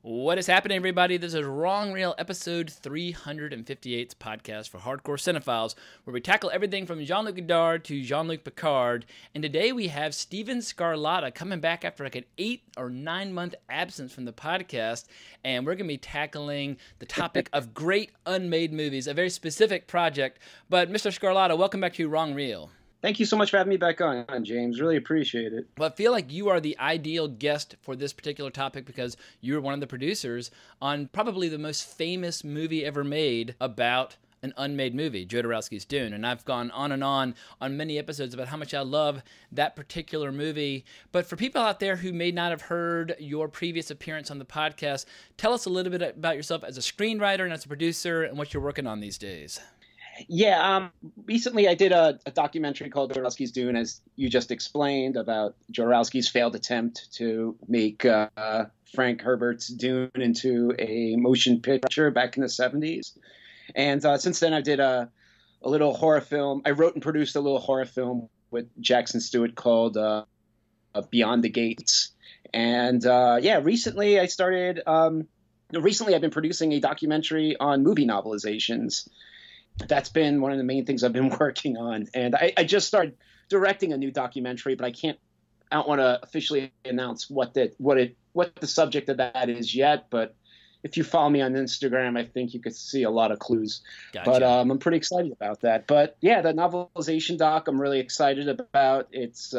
What is happening, everybody? This is Wrong Reel, episode 358's podcast for hardcore cinephiles, where we tackle everything from Jean-Luc Godard to Jean-Luc Picard. And today we have Steven Scarlatta coming back after like an 8 or 9 month absence from the podcast, and we're going to be tackling the topic of great unmade movies, a very specific project. But Mr. Scarlatta, welcome back to Wrong Reel. Thank you so much for having me back on, James. Really appreciate it. Well, I feel like you are the ideal guest for this particular topic because you're one of the producers on probably the most famous movie ever made about an unmade movie, Jodorowsky's Dune. And I've gone on many episodes about how much I love that particular movie. But for people out there who may not have heard your previous appearance on the podcast, tell us a little bit about yourself as a screenwriter and as a producer and what you're working on these days. Yeah, recently I did a documentary called Jodorowsky's Dune, as you just explained, about Jodorowsky's failed attempt to make Frank Herbert's Dune into a motion picture back in the 70s. And since then I did a little horror film. I wrote and produced a little horror film with Jackson Stewart called Beyond the Gates. And recently I've been producing a documentary on movie novelizations. That's been one of the main things I've been working on. And I just started directing a new documentary, but I don't want to officially announce what the subject of that is yet. But if you follow me on Instagram, I think you could see a lot of clues. Gotcha. But I'm pretty excited about that. But yeah, the novelization doc I'm really excited about. It's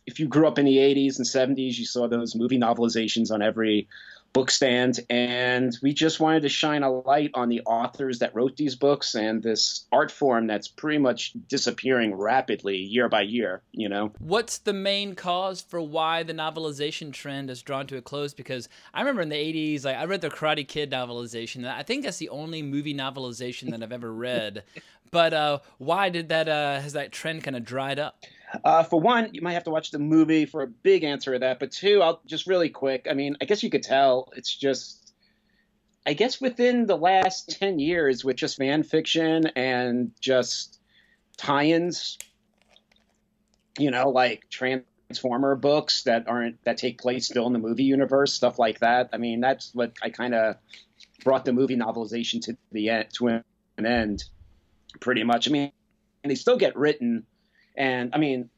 if you grew up in the 80s and 70s, you saw those movie novelizations on every book stand, and we just wanted to shine a light on the authors that wrote these books and this art form that's pretty much disappearing rapidly year by year, you know? What's the main cause for why the novelization trend has drawn to a close? Because I remember in the 80s, I read the Karate Kid novelization. I think that's the only movie novelization that I've ever read. But why did that has that trend kind of dried up? For one, you might have to watch the movie for a big answer to that. But two, I'll just really quick. I mean, I guess you could tell it's just, I guess within the last 10 years with just fan fiction and just tie-ins, you know, like Transformer books that take place still in the movie universe, stuff like that. I mean, that's what I kind of brought the movie novelization to an end, pretty much. I mean, and they still get written. And I mean,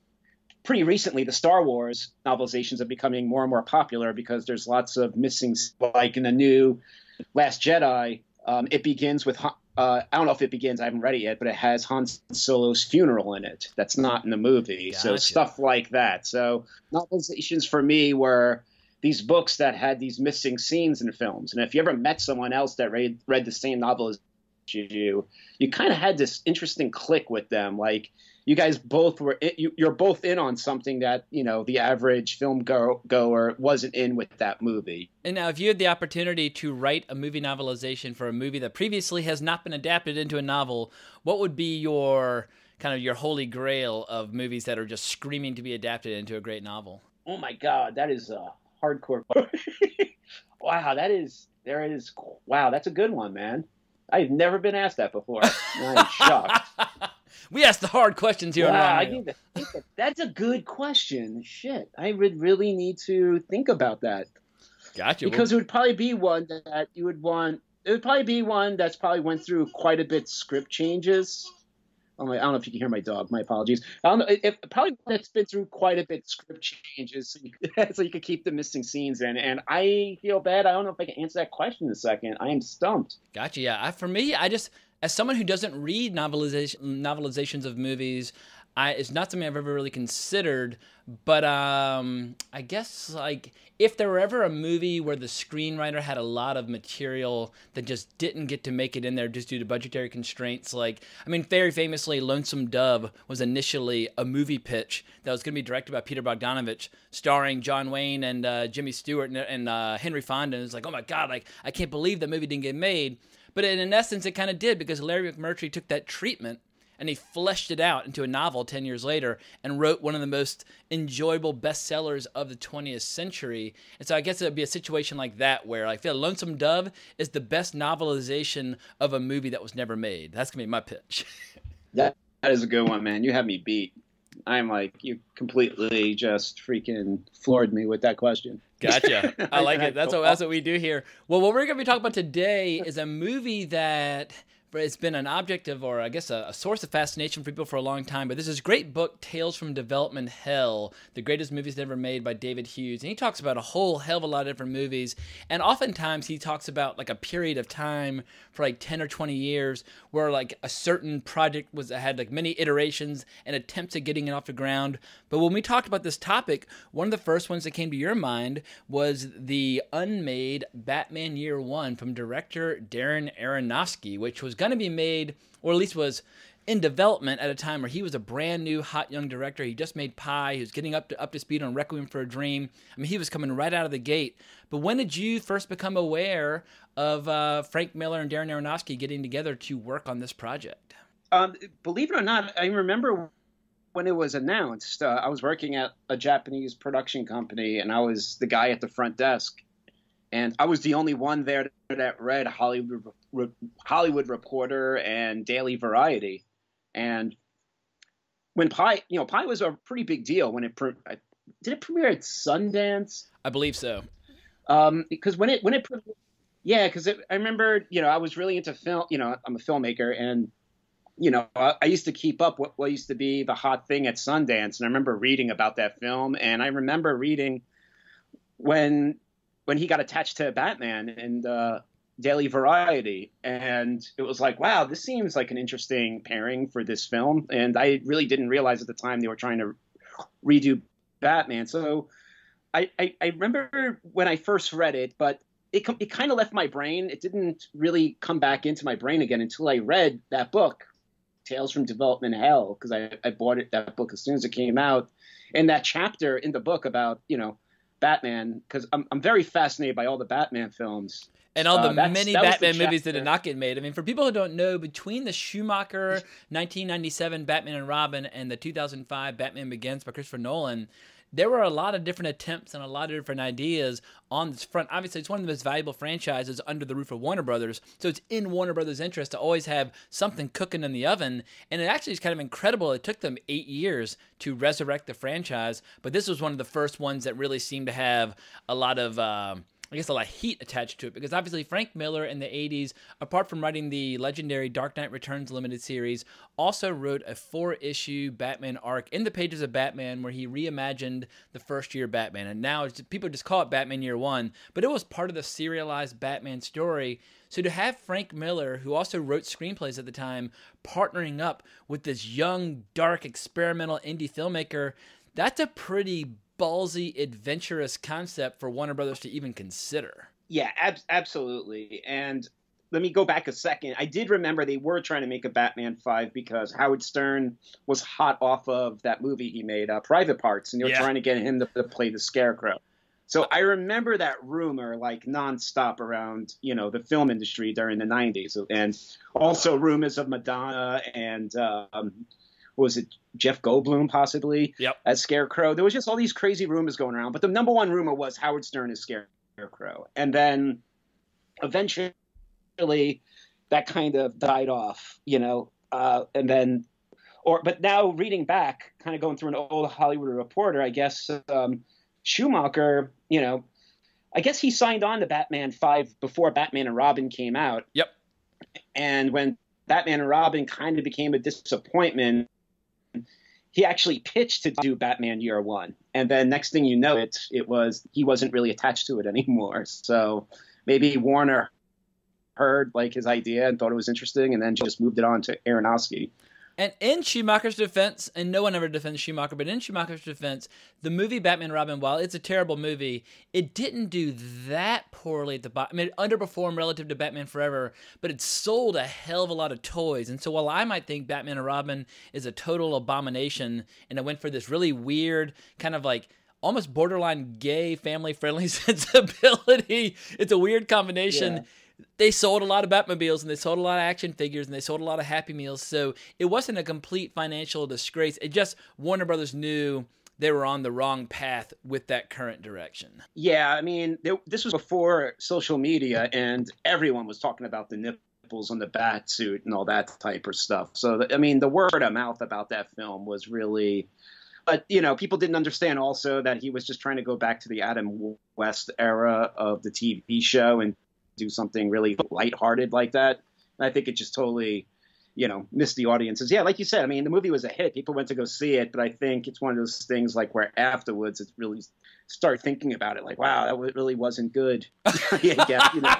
pretty recently, the Star Wars novelizations are becoming more and more popular because there's lots of missing, like in the new Last Jedi. It begins with, I don't know if it begins, I haven't read it yet, but it has Han Solo's funeral in it. That's not in the movie. Gotcha. So stuff like that. So novelizations for me were these books that had these missing scenes in the films. And if you ever met someone else that read the same novel as you kind of had this interesting click with them. Like, you guys both you're both in on something that, you know, the average film goer wasn't in with that movie. And now, if you had the opportunity to write a movie novelization for a movie that previously has not been adapted into a novel, what would be your kind of your holy grail of movies that are just screaming to be adapted into a great novel? Oh my God, that is a hardcore. Wow, wow, that's a good one, man. I've never been asked that before. I'm shocked. We ask the hard questions here. Wow, I need to think that's a good question. Shit, I would really need to think about that. Gotcha. Because it would probably be one that you would want. It would probably be one that's probably went through quite a bit script changes. Oh my, I don't know if you can hear my dog. My apologies. I don't know. It probably that's been through quite a bit script changes, so you could keep the missing scenes in. And I feel bad. I don't know if I can answer that question in a second. I am stumped. Gotcha. Yeah. For me, as someone who doesn't read novelizations of movies, it's not something I've ever really considered. But I guess, like, if there were ever a movie where the screenwriter had a lot of material that just didn't get to make it in there just due to budgetary constraints, like, I mean, very famously, Lonesome Dove was initially a movie pitch that was going to be directed by Peter Bogdanovich, starring John Wayne and Jimmy Stewart and Henry Fonda. And it's like, oh my God, like, I can't believe that movie didn't get made. But in essence, it kind of did, because Larry McMurtry took that treatment and he fleshed it out into a novel 10 years later and wrote one of the most enjoyable bestsellers of the 20th century. And so I guess it would be a situation like that where I feel Lonesome Dove is the best novelization of a movie that was never made. That's going to be my pitch. That is a good one, man. You have me beat. I'm like, you completely just freaking floored me with that question. Gotcha. I like it. That's what we do here. Well, what we're going to be talking about today is a movie that it's been an object of, or I guess a source of fascination for people for a long time. But there's this great book, Tales from Development Hell, the greatest movies ever made by David Hughes. And he talks about a whole hell of a lot of different movies. And oftentimes he talks about like a period of time for like 10 or 20 years where like a certain project had like many iterations and attempts at getting it off the ground. But when we talked about this topic, one of the first ones that came to your mind was the unmade Batman Year One from director Darren Aronofsky, which was going to be made, or at least was in development at a time where he was a brand new hot young director. He just made Pi. He was getting up to speed on Requiem for a Dream. I mean, he was coming right out of the gate. But when did you first become aware of Frank Miller and Darren Aronofsky getting together to work on this project? Believe it or not, I remember when it was announced. I was working at a Japanese production company, and I was the guy at the front desk. And I was the only one there that read Hollywood Reporter and Daily Variety. And when Pi was a pretty big deal when it did it premiere at Sundance? I believe so. Because when it because I remember, I was really into film. I'm a filmmaker, and I used to keep up what used to be the hot thing at Sundance. And I remember reading about that film, and I remember reading when he got attached to Batman and Daily Variety. And it was like, wow, this seems like an interesting pairing for this film. And I really didn't realize at the time they were trying to redo Batman. So I remember when I first read it, but it kind of left my brain. It didn't really come back into my brain again until I read that book, Tales from Development Hell, because I bought that book as soon as it came out. And that chapter in the book about, Batman, because I'm very fascinated by all the Batman films. And all the many Batman movies that did not get made. I mean, for people who don't know, between the Schumacher 1997 Batman and Robin and the 2005 Batman Begins by Christopher Nolan, there were a lot of different attempts and a lot of different ideas on this front. Obviously, it's one of the most valuable franchises under the roof of Warner Brothers, so it's in Warner Brothers' interest to always have something cooking in the oven, and it actually is kind of incredible. It took them 8 years to resurrect the franchise, but this was one of the first ones that really seemed to have a lot of a lot of heat attached to it, because obviously Frank Miller in the 80s, apart from writing the legendary Dark Knight Returns limited series, also wrote a 4-issue Batman arc in the pages of Batman where he reimagined the first year Batman. And now people just call it Batman Year One, but it was part of the serialized Batman story. So to have Frank Miller, who also wrote screenplays at the time, partnering up with this young, dark, experimental indie filmmaker, that's a pretty ballsy, adventurous concept for Warner Brothers to even consider. Yeah, absolutely. And let me go back a second. I did remember they were trying to make a Batman 5 because Howard Stern was hot off of that movie he made, Private Parts, and they were trying to get him to play the Scarecrow. So I remember that rumor like nonstop around, the film industry during the 90s. And also rumors of Madonna and was it Jeff Goldblum possibly as Scarecrow? There was just all these crazy rumors going around. But the number one rumor was Howard Stern as Scarecrow. And then eventually that kind of died off, but now reading back, kind of going through an old Hollywood Reporter, I guess Schumacher, I guess he signed on to Batman 5 before Batman and Robin came out. Yep. And when Batman and Robin kind of became a disappointment, he actually pitched to do Batman Year One. And then next thing you know, he wasn't really attached to it anymore. So maybe Warner heard like his idea and thought it was interesting and then just moved it on to Aronofsky. And in Schumacher's defense, and no one ever defends Schumacher, but in Schumacher's defense, the movie Batman and Robin, while it's a terrible movie, it didn't do that poorly at the bottom. I mean, it underperformed relative to Batman Forever, but it sold a hell of a lot of toys. And so while I might think Batman and Robin is a total abomination, and it went for this really weird kind of like almost borderline gay, family-friendly sensibility, it's a weird combination. Yeah. They sold a lot of Batmobiles, and they sold a lot of action figures, and they sold a lot of Happy Meals. So it wasn't a complete financial disgrace. It just, Warner Brothers knew they were on the wrong path with that current direction. Yeah, I mean, this was before social media, and everyone was talking about the nipples on the bat suit and all that type of stuff. So, I mean, the word of mouth about that film was really, but, you know, people didn't understand also that he was just trying to go back to the Adam West era of the TV show and do something really lighthearted like that. And I think it just totally, you know, missed the audiences. Yeah, like you said, I mean, the movie was a hit. People went to go see it, but I think it's one of those things like where afterwards it's really start thinking about it like, wow, that really wasn't good. Yeah, you know.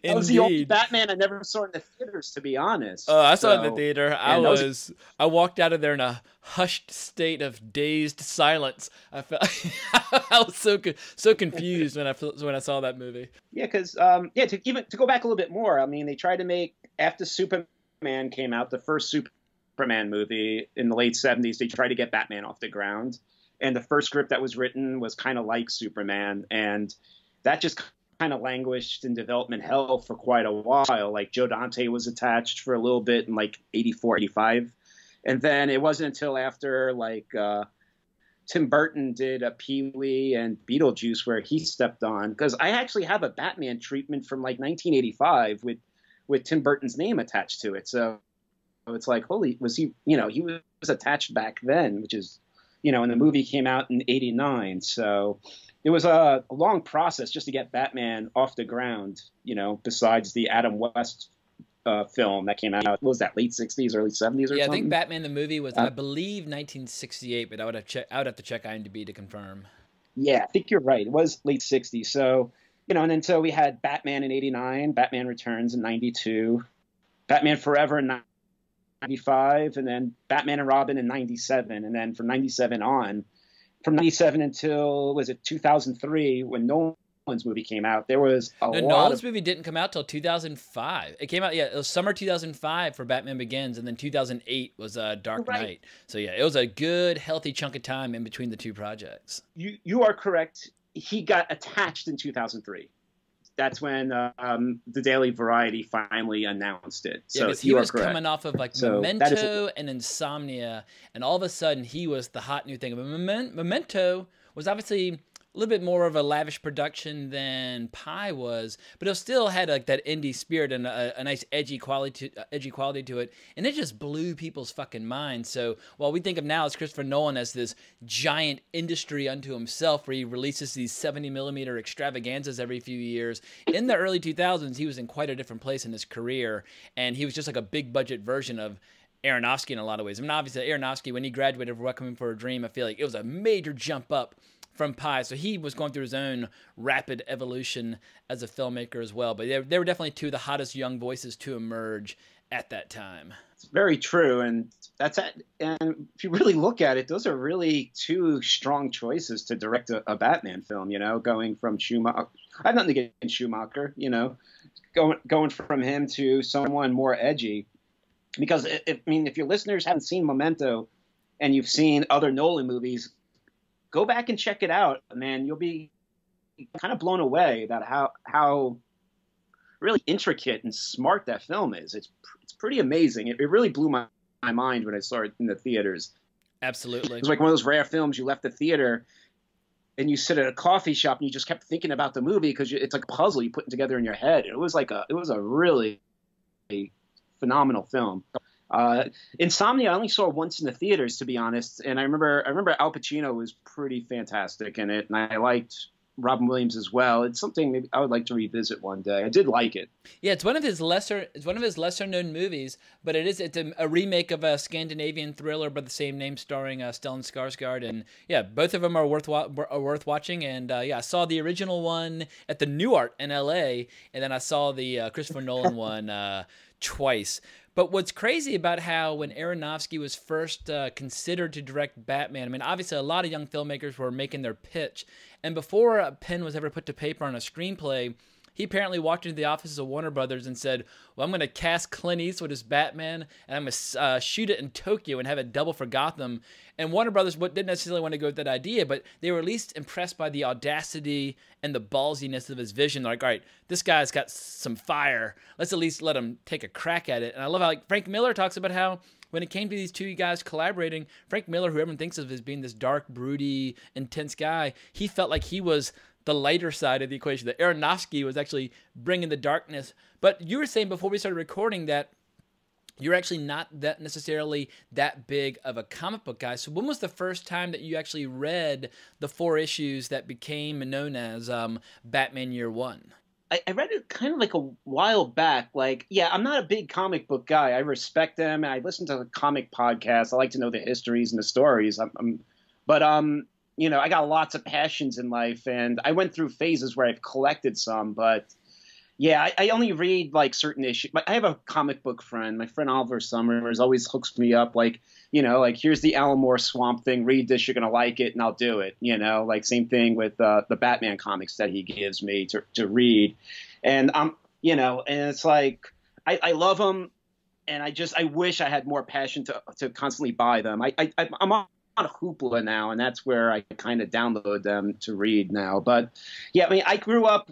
That was the only Batman I never saw in the theaters, to be honest. Oh, I saw it in the theater. I walked out of there in a hushed state of dazed silence. I felt I was so confused when I saw that movie. Yeah, because to go back a little bit more, I mean, they tried to make, after Superman came out, the first Superman movie in the late 70s, they tried to get Batman off the ground. And the first script that was written was kind of like Superman. And that just kind of languished in development hell for quite a while. Like Joe Dante was attached for a little bit in like 84, 85. And then it wasn't until after like Tim Burton did a Pee-wee and Beetlejuice where he stepped on. Because I actually have a Batman treatment from like 1985 with Tim Burton's name attached to it. So it's like, holy, was he, you know, he was attached back then, which is, you know, and the movie came out in 89. So it was a long process just to get Batman off the ground, you know, besides the Adam West film that came out. What was that, late 60s, early 70s or something? Yeah, I think Batman the movie was, I believe, 1968, but I would have to check IMDb to confirm. Yeah, I think you're right. It was late 60s. So, you know, and then so we had Batman in 89, Batman Returns in 92, Batman Forever in 95, and then Batman and Robin in 97. And then from 97 on, from 97 until, was it 2003, when Nolan's movie came out, there was Nolan's movie didn't come out till 2005. It came out, yeah, it was summer 2005 for Batman Begins, and then 2008 was Dark Knight. So yeah, it was a good, healthy chunk of time in between the two projects. You are correct. He got attached in 2003. That's when the Daily Variety finally announced it. So yeah, he was coming off of like Memento and Insomnia, and all of a sudden he was the hot new thing. But Memento was obviously a little bit more of a lavish production than Pi was, but it still had like that indie spirit and a nice edgy quality to it, and it just blew people's fucking minds. So while we think of now as Christopher Nolan as this giant industry unto himself, where he releases these 70mm extravaganzas every few years, in the early 2000s he was in quite a different place in his career, and he was just like a big budget version of Aronofsky in a lot of ways. I mean, obviously Aronofsky, when he graduated from Requiem for a Dream, I feel like it was a major jump up from Pi, so he was going through his own rapid evolution as a filmmaker as well. But they were definitely two of the hottest young voices to emerge at that time. It's very true, and and if you really look at it, those are really two strong choices to direct a Batman film. You know, going from Schumacher, I have nothing against Schumacher. You know, going from him to someone more edgy, because if your listeners haven't seen Memento and you've seen other Nolan movies, go back and check it out, man. You'll be kind of blown away about how really intricate and smart that film is. It's pretty amazing. It really blew my mind when I saw it in the theaters. Absolutely. It was like one of those rare films you left the theater and you sit at a coffee shop and you just kept thinking about the movie because it's like a puzzle you put together in your head. It was a really phenomenal film. Insomnia I only saw once in the theaters, to be honest, and I remember Al Pacino was pretty fantastic in it, and I liked Robin Williams as well. It's something maybe I would like to revisit one day. I did like it. Yeah, it's one of his lesser known movies, but it's a remake of a Scandinavian thriller by the same name, starring Stellan Skarsgård, and yeah, both of them are worth watching. And yeah, I saw the original one at the New Art in L.A., and then I saw the Christopher Nolan one twice. But what's crazy about how when Aronofsky was first considered to direct Batman, I mean, obviously a lot of young filmmakers were making their pitch, and before a pen was ever put to paper on a screenplay, he apparently walked into the offices of Warner Brothers and said, well, I'm going to cast Clint Eastwood as Batman, and I'm going to shoot it in Tokyo and have it double for Gotham. And Warner Brothers didn't necessarily want to go with that idea, but they were at least impressed by the audacity and the ballsiness of his vision. They're like, all right, this guy's got some fire. Let's at least let him take a crack at it. And I love how like Frank Miller talks about how when it came to these two guys collaborating, Frank Miller, who everyone thinks of as being this dark, broody, intense guy, he felt like he was the lighter side of the equation. That Aronofsky was actually bringing the darkness. But you were saying before we started recording that you're actually not that necessarily that big of a comic book guy. So when was the first time that you actually read the 4 issues that became known as Batman Year One? I read it kind of like a while back. Like, yeah, I'm not a big comic book guy. I respect them, and I listen to the comic podcasts. I like to know the histories and the stories. But you know, I got lots of passions in life, and I went through phases where I've collected some, but yeah, I only read like certain issues. I have a comic book friend. My friend Oliver Summers always hooks me up, like, you know, like, here's the Alan Moore Swamp Thing. Read this, you're gonna like it, and I'll do it. You know, like, same thing with the Batman comics that he gives me to read, and you know, and it's like I love them, and I wish I had more passion to constantly buy them. I'm on a Hoopla now, and that's where I kind of download them to read now. But yeah, I mean, I grew up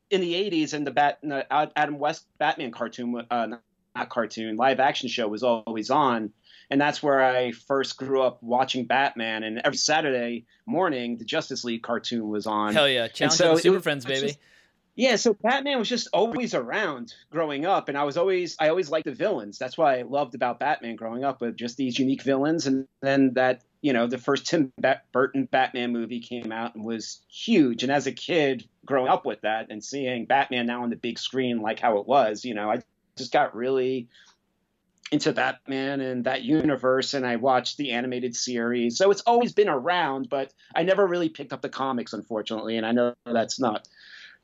in the 80s, and the Adam West Batman cartoon, not cartoon, live action show was always on. And that's where I first grew up watching Batman. And every Saturday morning, the Justice League cartoon was on. Hell yeah. Challenge of the Super Friends, baby. Yeah, so Batman was just always around growing up, and I always liked the villains. That's what I loved about Batman growing up, with just these unique villains. And then that, you know, the first Tim Burton Batman movie came out and was huge. And as a kid growing up with that and seeing Batman now on the big screen like how it was, you know, I just got really into Batman and that universe, and I watched the animated series. So it's always been around, but I never really picked up the comics, unfortunately. And I know that's not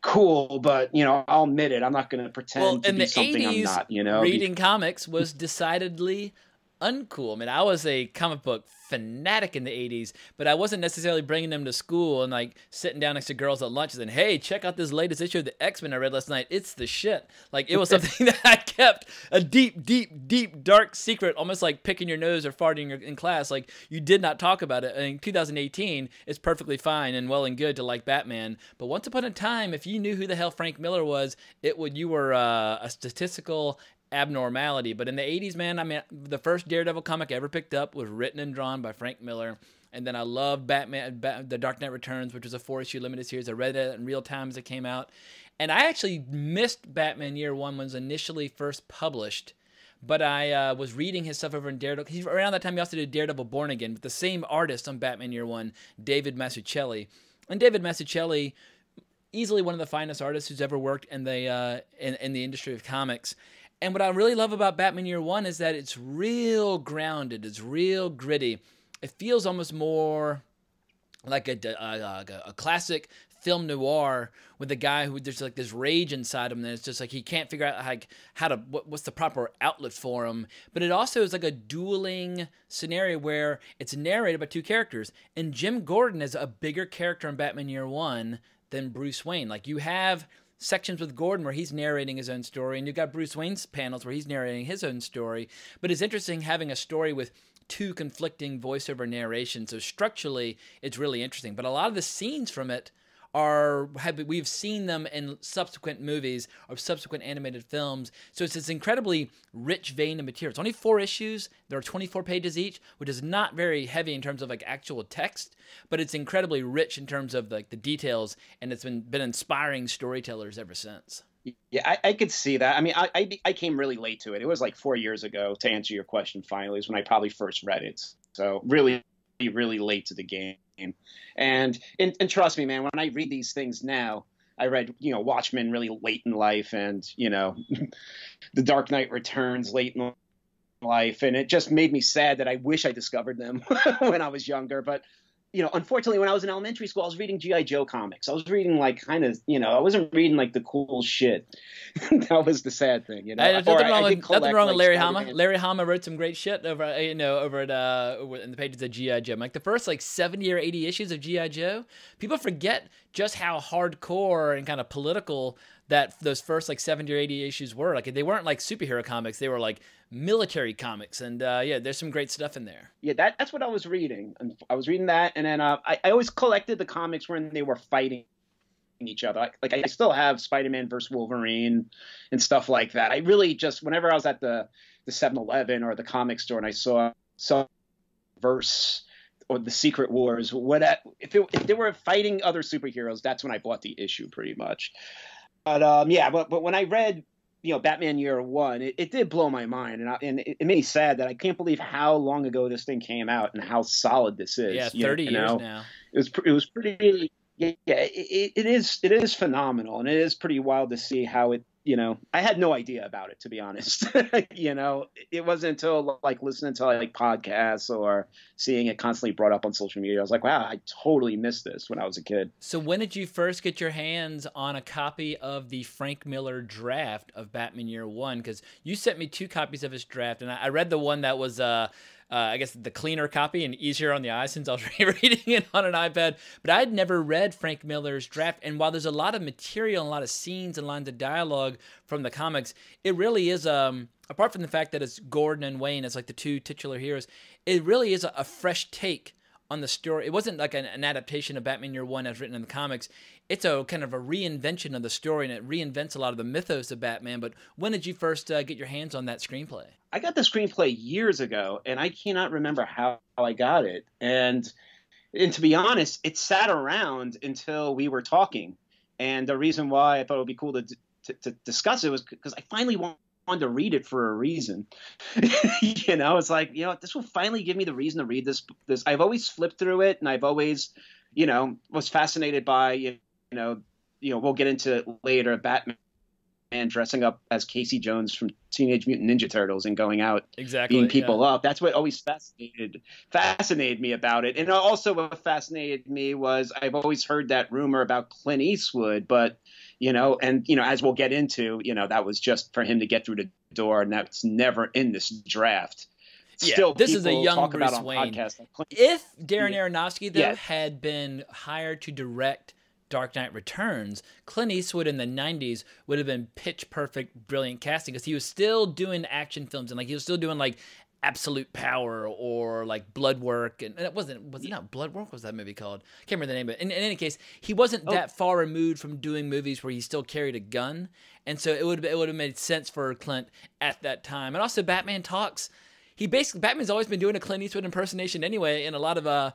cool, but, you know, I'll admit it. I'm not going to pretend to be something 80s, I'm not, you know. Reading comics was decidedly uncool. I mean, I was a comic book fanatic in the 80s, but I wasn't necessarily bringing them to school and like sitting down next to girls at lunch and saying, hey, check out this latest issue of the X-Men I read last night. It's the shit. Like, it was something that I kept a deep, dark secret, almost like picking your nose or farting in class. Like, you did not talk about it. In 2018, it's perfectly fine and well and good to like Batman. But once upon a time, if you knew who the hell Frank Miller was, you were a statistical abnormality. But in the 80s, man, I mean, the first Daredevil comic I ever picked up was written and drawn by Frank Miller. And then I loved Batman, The Dark Knight Returns, which was a 4-issue limited series. I read it in real time as it came out. And I actually missed Batman Year One when it was initially first published. But I was reading his stuff over in Daredevil. Around that time, he also did Daredevil Born Again with the same artist on Batman Year One, David Mazzucchelli. And David Mazzucchelli, easily one of the finest artists who's ever worked in the industry of comics. And what I really love about Batman Year One is that it's real grounded. It's real gritty. It feels almost more like a classic film noir with a guy who there's like this rage inside him, and it's just like he can't figure out like what's the proper outlet for him. But it also is like a dueling scenario where it's narrated by 2 characters, and Jim Gordon is a bigger character in Batman Year One than Bruce Wayne. Like, you have sections with Gordon where he's narrating his own story, and you've got Bruce Wayne's panels where he's narrating his own story. But it's interesting having a story with 2 conflicting voiceover narrations. So structurally, it's really interesting. But a lot of the scenes from it we've seen them in subsequent movies or subsequent animated films. So it's this incredibly rich vein of material. It's only 4 issues. There are 24 pages each, which is not very heavy in terms of like actual text, but it's incredibly rich in terms of like the details, and it's been inspiring storytellers ever since. Yeah, I could see that. I mean, I came really late to it. It was like 4 years ago, to answer your question finally, is when I probably first read it. So really late to the game. And trust me, man, when I read these things now, I read, you know, Watchmen really late in life, and, you know, The Dark Knight Returns late in life. And it just made me sad that I wish I discovered them when I was younger. But, you know, unfortunately, when I was in elementary school, I was reading G.I. Joe comics. I was reading like kind of, you know, I wasn't reading like the cool shit. That was the sad thing, you know. There's nothing wrong with Larry Hama. Larry Hama wrote some great shit over at in the pages of G.I. Joe. Like the first like 70 or 80 issues of G.I. Joe, people forget just how hardcore and kind of political that those first like 70 or 80 issues were. Like, they weren't like superhero comics. They were like military comics. And yeah, there's some great stuff in there. Yeah, that's what I was reading. And I was reading that. And then I always collected the comics when they were fighting each other. Like I still have Spider-Man versus Wolverine and stuff like that. I really just, whenever I was at the 7-Eleven or the comic store and I saw verse or the Secret Wars, if they were fighting other superheroes, that's when I bought the issue pretty much. But but when I read, Batman Year One, it did blow my mind, and it made me sad that I can't believe how long ago this thing came out and how solid this is. Yeah, 30 years now. It was pretty. Yeah, it is phenomenal, and it is pretty wild to see how it. I had no idea about it, to be honest. It wasn't until like listening to like podcasts or seeing it constantly brought up on social media, I was like, wow, I totally missed this when I was a kid. So when did you first get your hands on a copy of the Frank Miller draft of Batman Year One? Because you sent me 2 copies of his draft, and I read the one that was I guess the cleaner copy and easier on the eye since I was reading it on an iPad. But I had never read Frank Miller's draft. And while there's a lot of material and a lot of scenes and lines of dialogue from the comics, it really is, apart from the fact that it's Gordon and Wayne as like the 2 titular heroes, it really is a fresh take on the story. It wasn't like an adaptation of Batman Year One as written in the comics. It's a kind of a reinvention of the story, and it reinvents a lot of the mythos of Batman. But when did you first get your hands on that screenplay? I got the screenplay years ago, and I cannot remember how I got it. And to be honest, it sat around until we were talking. And the reason why I thought it would be cool to discuss it was because I finally wanted to read it for a reason. It's like, this will finally give me the reason to read this. I've always flipped through it, and I've always, was fascinated by, we'll get into it later, Batman dressing up as Casey Jones from Teenage Mutant Ninja Turtles and going out beating people up. That's what always fascinated me about it. And also what fascinated me was I've always heard that rumor about Clint Eastwood, but as we'll get into, that was just for him to get through the door, and that's never in this draft. Still, this is a young Bruce Wayne. If Darren Aronofsky, though, had been hired to direct Dark Knight Returns, Clint Eastwood in the 90s would have been pitch perfect, brilliant casting, because he was still doing action films, and like he was still doing like Absolute Power or like Blood Work, and it was it not Blood Work? What was that movie called? I can't remember the name of it. In any case, he wasn't that far removed from doing movies where he still carried a gun, and so it would have made sense for Clint at that time. And also, Batman Talks. Batman's always been doing a Clint Eastwood impersonation anyway in a lot of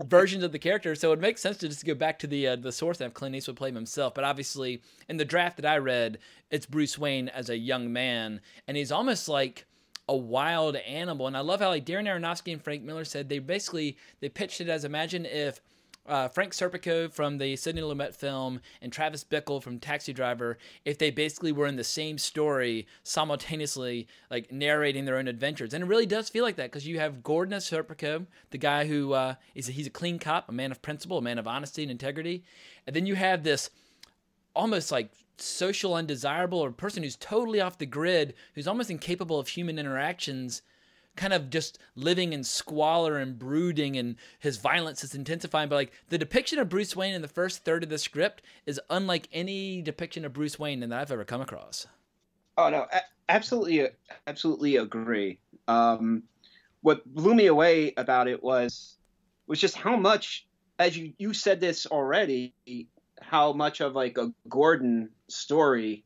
versions of the character, so it makes sense to just go back to the source and have Clint Eastwood play him himself. But obviously, in the draft that I read, it's Bruce Wayne as a young man, and he's almost like a wild animal. And I love how like Darren Aronofsky and Frank Miller said they pitched it as, imagine if Frank Serpico from the Sidney Lumet film and Travis Bickle from Taxi Driver, if they basically were in the same story simultaneously, like narrating their own adventures. And it really does feel like that, because you have Gordon as Serpico, the guy who he's a clean cop, a man of principle, a man of honesty and integrity. And then you have this almost like social undesirable, or person who's totally off the grid, who's almost incapable of human interactions, kind of just living in squalor and brooding, and his violence is intensifying. But like the depiction of Bruce Wayne in the first third of the script is unlike any depiction of Bruce Wayne that I've ever come across. Oh no, absolutely agree. What blew me away about it was just how much, as you said this already, how much of like a Gordon story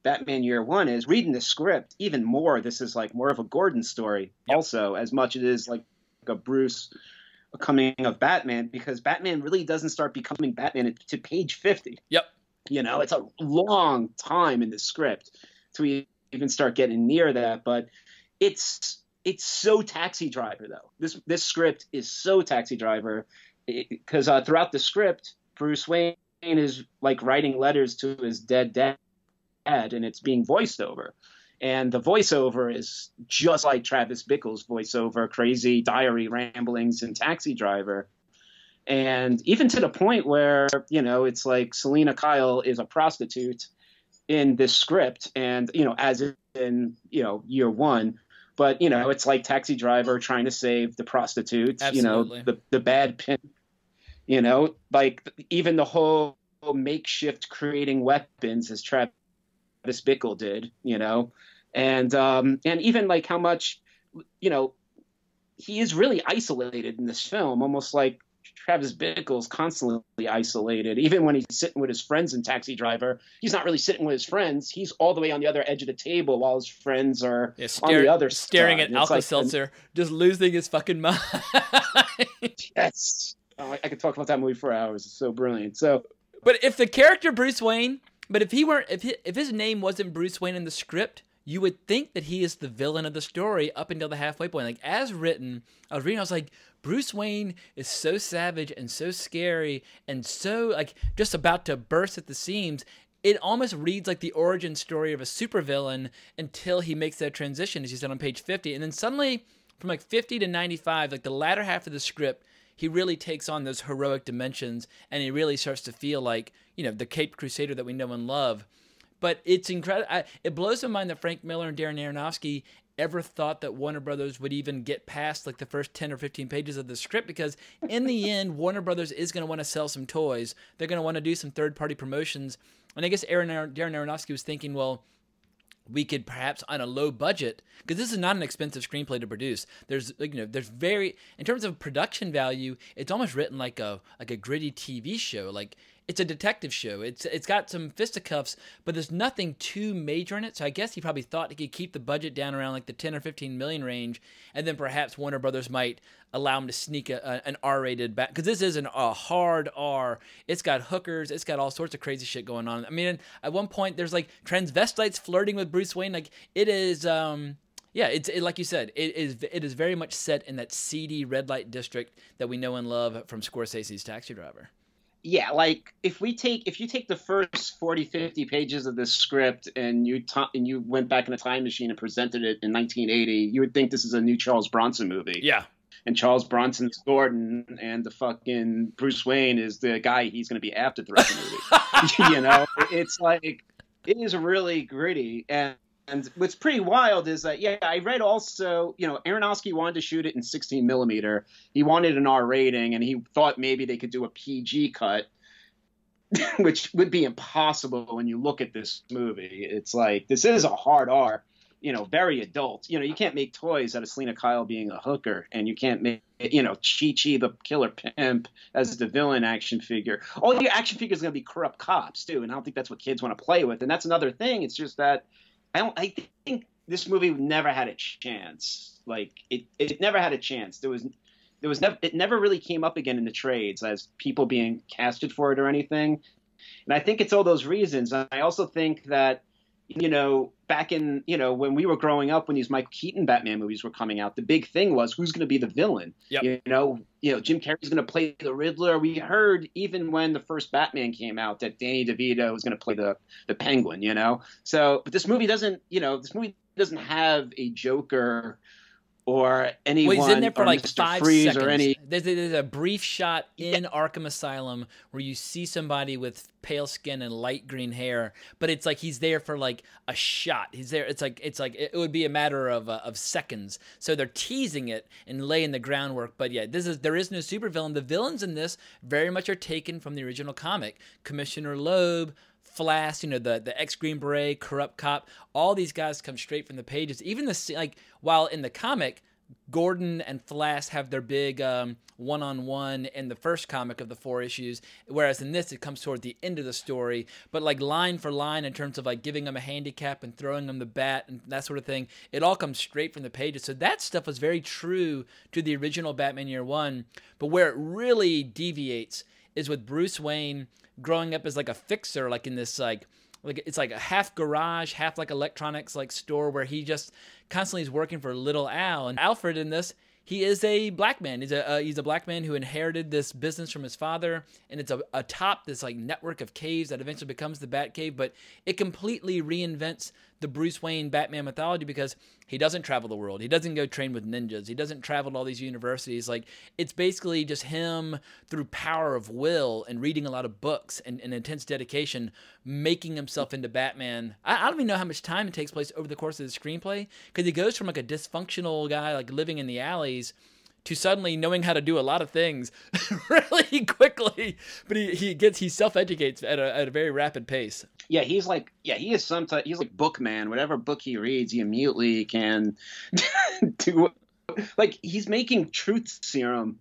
Batman Year One is. Reading the script even more, this is like more of a Gordon story also, as much as it is like a Bruce coming of Batman, because Batman really doesn't start becoming Batman to page 50. Yep. It's a long time in the script to even start getting near that, but it's so Taxi Driver though. This script is so Taxi Driver, because throughout the script, Bruce Wayne is like writing letters to his dead dad, and it's being voiced over, and the voiceover is just like Travis Bickle's voiceover, crazy diary ramblings in Taxi Driver. And even to the point where it's like Selena Kyle is a prostitute in this script, and as in Year One, but it's like Taxi Driver trying to save the prostitutes. Absolutely. The bad pimp, like even the whole makeshift creating weapons as Travis Bickle did, and even like how much, he is really isolated in this film, almost like Travis Bickle's constantly isolated. Even when he's sitting with his friends in Taxi Driver, he's not really sitting with his friends. He's all the way on the other edge of the table while his friends are on the other staring side. at Alka-Seltzer, just losing his fucking mind. Yes. Oh, I could talk about that movie for hours. It's so brilliant. So, but if the character Bruce Wayne, but if his name wasn't Bruce Wayne in the script, you would think that he is the villain of the story up until the halfway point. Like, as written, I was like, Bruce Wayne is so savage and so scary and so, like, just about to burst at the seams. It almost reads like the origin story of a supervillain until he makes that transition, as you said on page 50. And then suddenly, from like 50 to 95, like the latter half of the script, he really takes on those heroic dimensions, and he really starts to feel like, you know, the Caped Crusader that we know and love. But it's incredible. It blows my mind that Frank Miller and Darren Aronofsky ever thought that Warner Brothers would even get past like the first 10 or 15 pages of the script, because in the end, Warner Brothers is going to want to sell some toys. They're going to want to do some third-party promotions. And I guess Darren Aronofsky was thinking, well, we could perhaps on a low budget, because this is not an expensive screenplay to produce. There's, like, you know, there's very, in terms of production value, it's almost written like a gritty TV show. Like, it's a detective show. It's got some fisticuffs, but there's nothing too major in it. So I guess he probably thought he could keep the budget down around like the 10 or 15 million range, and then perhaps Warner Brothers might allow him to sneak an R-rated back, because this isn't a hard R. It's got hookers. It's got all sorts of crazy shit going on. I mean, at one point there's like transvestites flirting with Bruce Wayne. Like, it is. Yeah, it's like you said, it is very much set in that seedy red light district that we know and love from Scorsese's Taxi Driver. Yeah, like if you take the first 40, 50 pages of this script and you went back in a time machine and presented it in 1980, you would think this is a new Charles Bronson movie. Yeah. And Charles Bronson's Gordon, and the fucking Bruce Wayne is the guy he's going to be after the rest of the movie. You know, it's like, it is really gritty. And what's pretty wild is that, yeah, I read also, you know, Aronofsky wanted to shoot it in 16 millimeter. He wanted an R rating, and he thought maybe they could do a PG cut, which would be impossible when you look at this movie. It's like, this is a hard R, you know, very adult. You know, you can't make toys out of Selena Kyle being a hooker, and you can't make, you know, Chi-Chi the killer pimp as the villain action figure. All your action figures are going to be corrupt cops, too, and I don't think that's what kids want to play with. And that's another thing. It's just that I think this movie never had a chance. Like, it never had a chance. It never really came up again in the trades as people being casted for it or anything. And I think it's all those reasons. I also think that, you know, back in, you know, when we were growing up, when these Michael Keaton Batman movies were coming out, the big thing was who's going to be the villain. Yep. You know, Jim Carrey's going to play the Riddler. We heard even when the first Batman came out that Danny DeVito was going to play the Penguin, you know. So, but this movie doesn't have a Joker or anyone. Well, he's in there for like Mr. 5 Freeze seconds. Or any... There's a brief shot in Arkham Asylum where you see somebody with pale skin and light green hair, but it's like he's there for like a shot. He's there. It's like it would be a matter of seconds. So they're teasing it and laying the groundwork. But yeah, there is no supervillain. The villains in this very much are taken from the original comic. Commissioner Loeb, Flash, you know, the ex-Green Beret, corrupt cop, all these guys come straight from the pages. Even while in the comic, Gordon and Flash have their big one-on-one in the first comic of the 4 issues, whereas in this, it comes toward the end of the story. But like line for line in terms of like giving them a handicap and throwing them the bat and that sort of thing, it all comes straight from the pages. So that stuff was very true to the original Batman Year One. But where it really deviates is with Bruce Wayne growing up as like a fixer, like in this like it's like a half garage, half like electronics like store where he just constantly is working for Little Al. And Alfred in this, he is a black man. He's a black man who inherited this business from his father, and it's atop this like network of caves that eventually becomes the Bat Cave. But it completely reinvents the Bruce Wayne Batman mythology because he doesn't travel the world. He doesn't go train with ninjas. He doesn't travel to all these universities. Like, it's basically just him through power of will and reading a lot of books and intense dedication, making himself into Batman. I don't even know how much time it takes place over the course of the screenplay, because he goes from like a dysfunctional guy like living in the alleys to suddenly knowing how to do a lot of things really quickly. But he self-educates at a very rapid pace. Yeah, he is he's like Bookman. Whatever book he reads, he immediately can do. Like, he's making truth serum.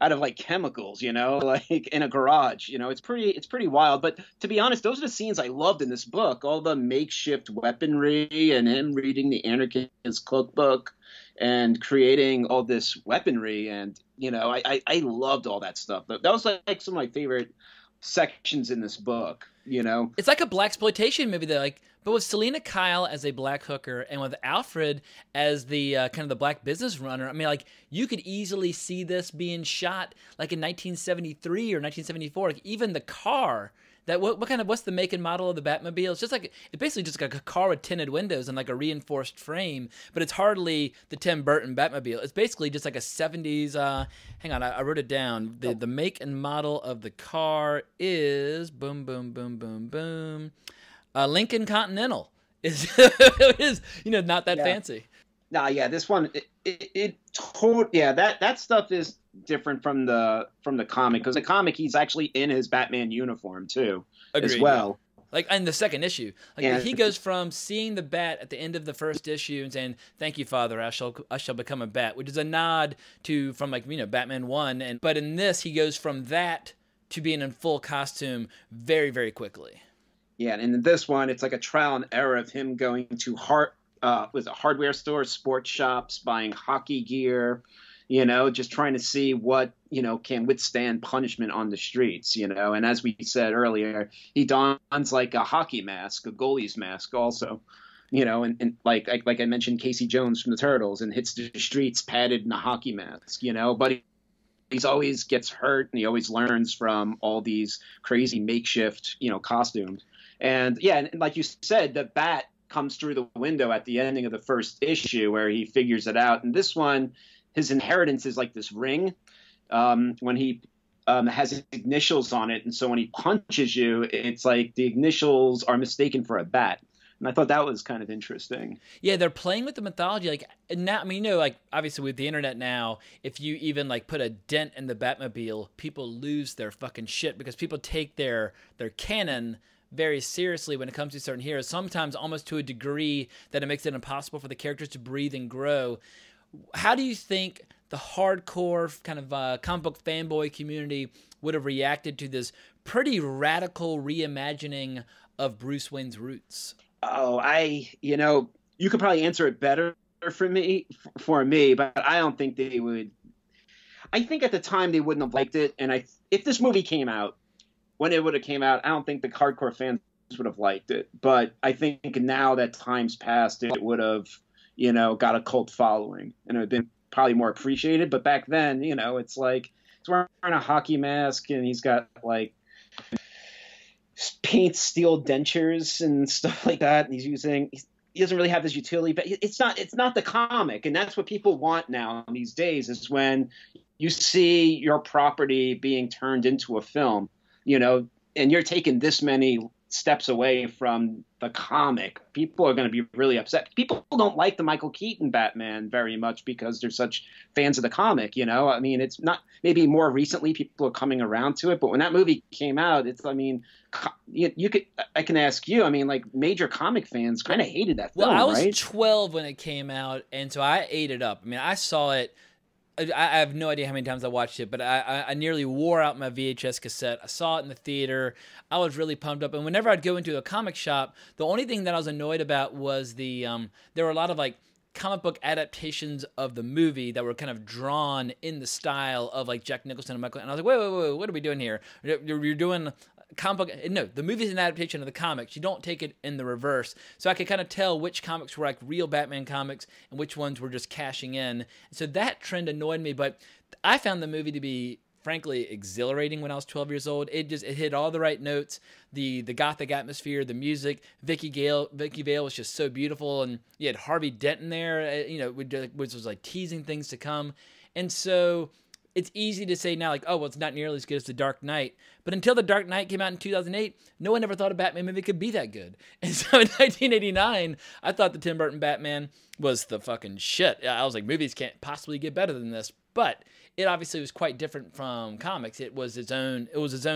out of like chemicals, like in a garage. It's pretty wild. But to be honest, those are the scenes I loved in this book. All the makeshift weaponry and him reading the anarchist cookbook and creating all this weaponry. And, I loved all that stuff. That was like some of my favorite sections in this book. It's like a blaxploitation movie though, but with Selena Kyle as a black hooker and with Alfred as the kind of the black business runner. I mean, like, you could easily see this being shot like in 1973 or 1974. Like, even the car. What's the make and model of the Batmobile? It's basically just like a car with tinted windows and like a reinforced frame, but it's hardly the Tim Burton Batmobile. It's basically just like a 70s. Hang on, I wrote it down. The make and model of the car is boom, boom, boom, boom, boom. Lincoln Continental is not that fancy. Nah, yeah, this one that stuff is different from the comic, because the comic he's actually in his Batman uniform too. Agreed, as well. Like in the second issue, he goes from seeing the bat at the end of the first issue and saying, "Thank you, Father, I shall become a bat," which is a nod from Batman 1, but in this he goes from that to being in full costume very, very quickly. Yeah, and in this one it's like a trial and error of him going to hardware stores, sports shops, buying hockey gear, just trying to see what, can withstand punishment on the streets, and as we said earlier, he dons like a hockey mask, a goalie's mask also, and like I mentioned, Casey Jones from the Turtles, and hits the streets padded in a hockey mask, but he's always gets hurt, and he always learns from all these crazy makeshift, costumes. And yeah, and like you said, the bat comes through the window at the ending of the first issue where he figures it out. And this one, his inheritance is like this ring when he has his initials on it. And so when he punches you, it's like the initials are mistaken for a bat. And I thought that was kind of interesting. Yeah, they're playing with the mythology. Like now, I mean, like obviously with the internet now, if you even like put a dent in the Batmobile, people lose their fucking shit because people take their canon very seriously when it comes to certain heroes, sometimes almost to a degree that it makes it impossible for the characters to breathe and grow. How do you think the hardcore kind of comic book fanboy community would have reacted to this pretty radical reimagining of Bruce Wayne's roots? Oh, you could probably answer it better for me, but I don't think they would. I think at the time they wouldn't have liked it, and if this movie came out, when it would have came out, I don't think the hardcore fans would have liked it. But I think now that time's passed, it would have, got a cult following, and it would have been probably more appreciated. But back then, it's like he's wearing a hockey mask, and he's got like paint steel dentures and stuff like that. And he doesn't really have his utility, but it's not the comic. And that's what people want now these days, is when you see your property being turned into a film, and you're taking this many steps away from the comic, people are going to be really upset. People don't like the Michael Keaton Batman very much because they're such fans of the comic, I mean, it's not, maybe more recently people are coming around to it, but when that movie came out, I can ask you, I mean, like, major comic fans kind of hated that film, right? Well, I was right? 12 when it came out, and so I ate it up. I mean, I saw it. I have no idea how many times I watched it, but I nearly wore out my VHS cassette. I saw it in the theater. I was really pumped up. And whenever I'd go into a comic shop, the only thing that I was annoyed about was there were a lot of like comic book adaptations of the movie that were kind of drawn in the style of like Jack Nicholson and Michael. And I was like, wait, what are we doing here? You're doing comic book. No, the movie's an adaptation of the comics. You don't take it in the reverse. So I could kind of tell which comics were like real Batman comics and which ones were just cashing in. And so that trend annoyed me, but I found the movie to be frankly exhilarating when I was 12 years old. It hit all the right notes. The gothic atmosphere, the music. Vicky Vale was just so beautiful, and you had Harvey Dent in there, which was like teasing things to come. And so it's easy to say now, like, oh, well, it's not nearly as good as The Dark Knight. But until The Dark Knight came out in 2008, no one ever thought a Batman movie could be that good. And so in 1989, I thought the Tim Burton Batman was the fucking shit. I was like, movies can't possibly get better than this. But it obviously was quite different from comics. It was its own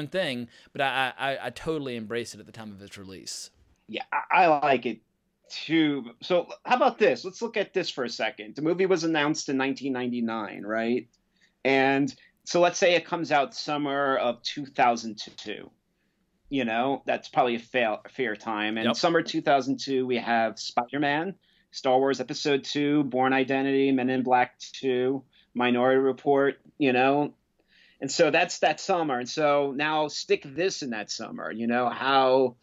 thing, but I totally embraced it at the time of its release. Yeah, I like it too. So how about this? Let's look at this for a second. The movie was announced in 1999, right? And So let's say it comes out summer of 2002. You know, that's probably a fair time. And Yep. summer 2002, we have Spider-Man, Star Wars Episode 2, Bourne Identity, Men in Black 2, Minority Report, you know. And so that's that summer. And so now stick this in that summer, you know, how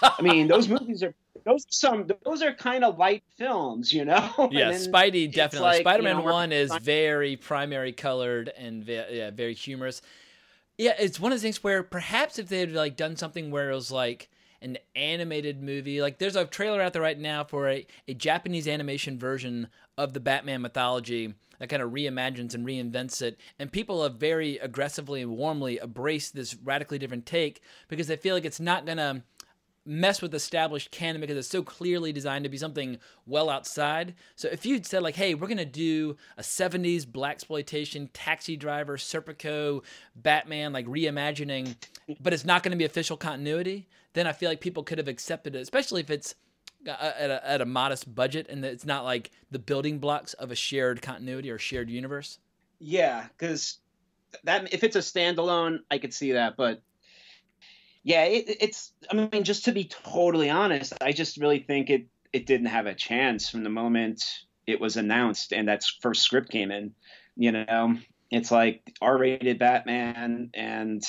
I mean, those movies are those are kind of light films, you know. Yeah, And then Spidey it's definitely. like, Spider-Man we're 1 is very primary colored and very humorous. Yeah, it's one of the things where perhaps if they had like done something where it was like an animated movie, like there's a trailer out there right now for a Japanese animation version of the Batman mythology that kind of reimagines and reinvents it, and people have very aggressively and warmly embraced this radically different take because they feel like it's not gonna mess with established canon because it's so clearly designed to be something well outside. So if you'd said like, hey, we're going to do a 70s blaxploitation Taxi Driver, Serpico, Batman, like reimagining, but it's not going to be official continuity, then I feel like people could have accepted it, especially if it's at a modest budget and it's not like the building blocks of a shared continuity or shared universe. Yeah, because that if it's a standalone, I could see that, but yeah, it's. I mean, just to be totally honest, I just really think it didn't have a chance from the moment it was announced and that first script came in. You know, it's like R-rated Batman, and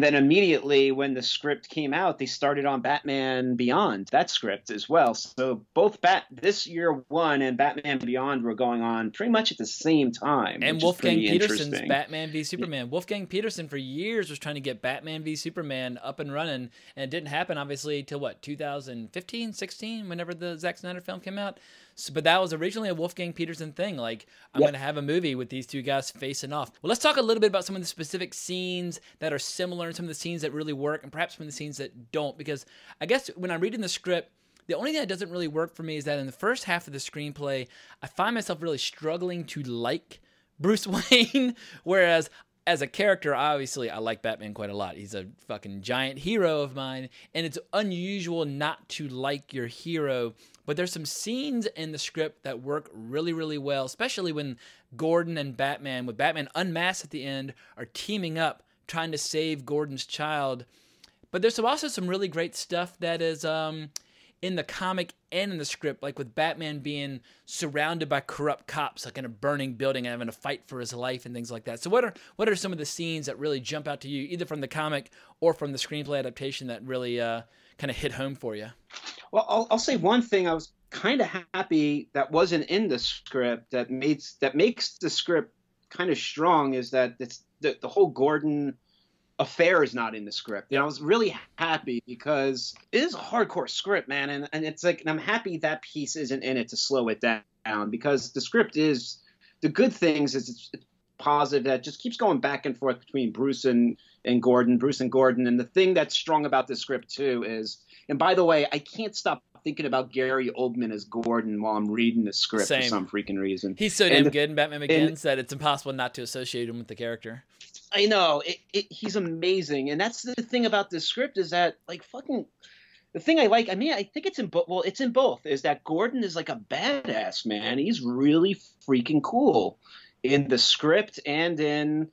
then immediately when the script came out, they started on Batman Beyond, that script as well. So both this year one and Batman Beyond were going on pretty much at the same time. And which Wolfgang is pretty Petersen's interesting. Batman v Superman. Wolfgang Petersen for years was trying to get Batman v Superman up and running, and it didn't happen obviously till what, 2015, 16, whenever the Zack Snyder film came out. So, but that was originally a Wolfgang Petersen thing. Like, I'm going to have a movie with these two guys facing off. Well, let's talk a little bit about some of the specific scenes that are similar and some of the scenes that really work and perhaps some of the scenes that don't. Because I guess when I'm reading the script, the only thing that doesn't really work for me is that in the first half of the screenplay, I find myself really struggling to like Bruce Wayne, whereas as a character, obviously, I like Batman quite a lot. He's a fucking giant hero of mine, and it's unusual not to like your hero. But there's some scenes in the script that work really, really well, especially when Gordon and Batman, with Batman unmasked at the end, are teaming up, trying to save Gordon's child. But there's also some really great stuff that is in the comic and in the script, like with Batman being surrounded by corrupt cops, like in a burning building and having to fight for his life and things like that. So what are some of the scenes that really jump out to you, either from the comic or from the screenplay adaptation, that really kind of hit home for you? Well, I'll say one thing. I was kind of happy that wasn't in the script that makes the script kind of strong is that the whole Gordon affair is not in the script. And I was really happy because it is a hardcore script, man. And it's like, and I'm happy that piece isn't in it to slow it down, because the script is, the good things is it's positive, that just keeps going back and forth between Bruce and Gordon. And the thing that's strong about this script too is, and by the way, I can't stop thinking about Gary Oldman as Gordon while I'm reading the script for some freaking reason. He's so damn good in Batman Begins that it's impossible not to associate him with the character. I know. He's amazing. And that's the thing about this script is that, like, fucking, the thing I like, I mean, I think it's in both. Well, it's in both, is that Gordon is like a badass, man. He's really freaking cool in the script and in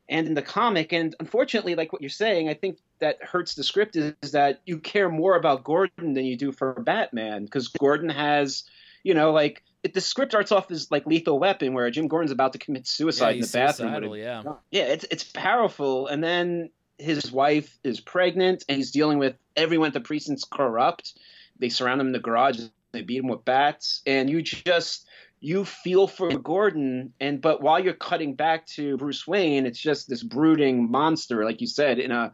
the comic. And unfortunately, like what you're saying, I think that hurts the script is that you care more about Gordon than you do for Batman, because Gordon has, you know, like, the script starts off as like Lethal Weapon, where Jim Gordon's about to commit suicide in the bathroom. Yeah, it's powerful. And then his wife is pregnant, and he's dealing with everyone at the precinct's corrupt. They surround him in the garage. They beat him with bats, and you feel for Gordon. But while you're cutting back to Bruce Wayne, it's just this brooding monster, like you said, in a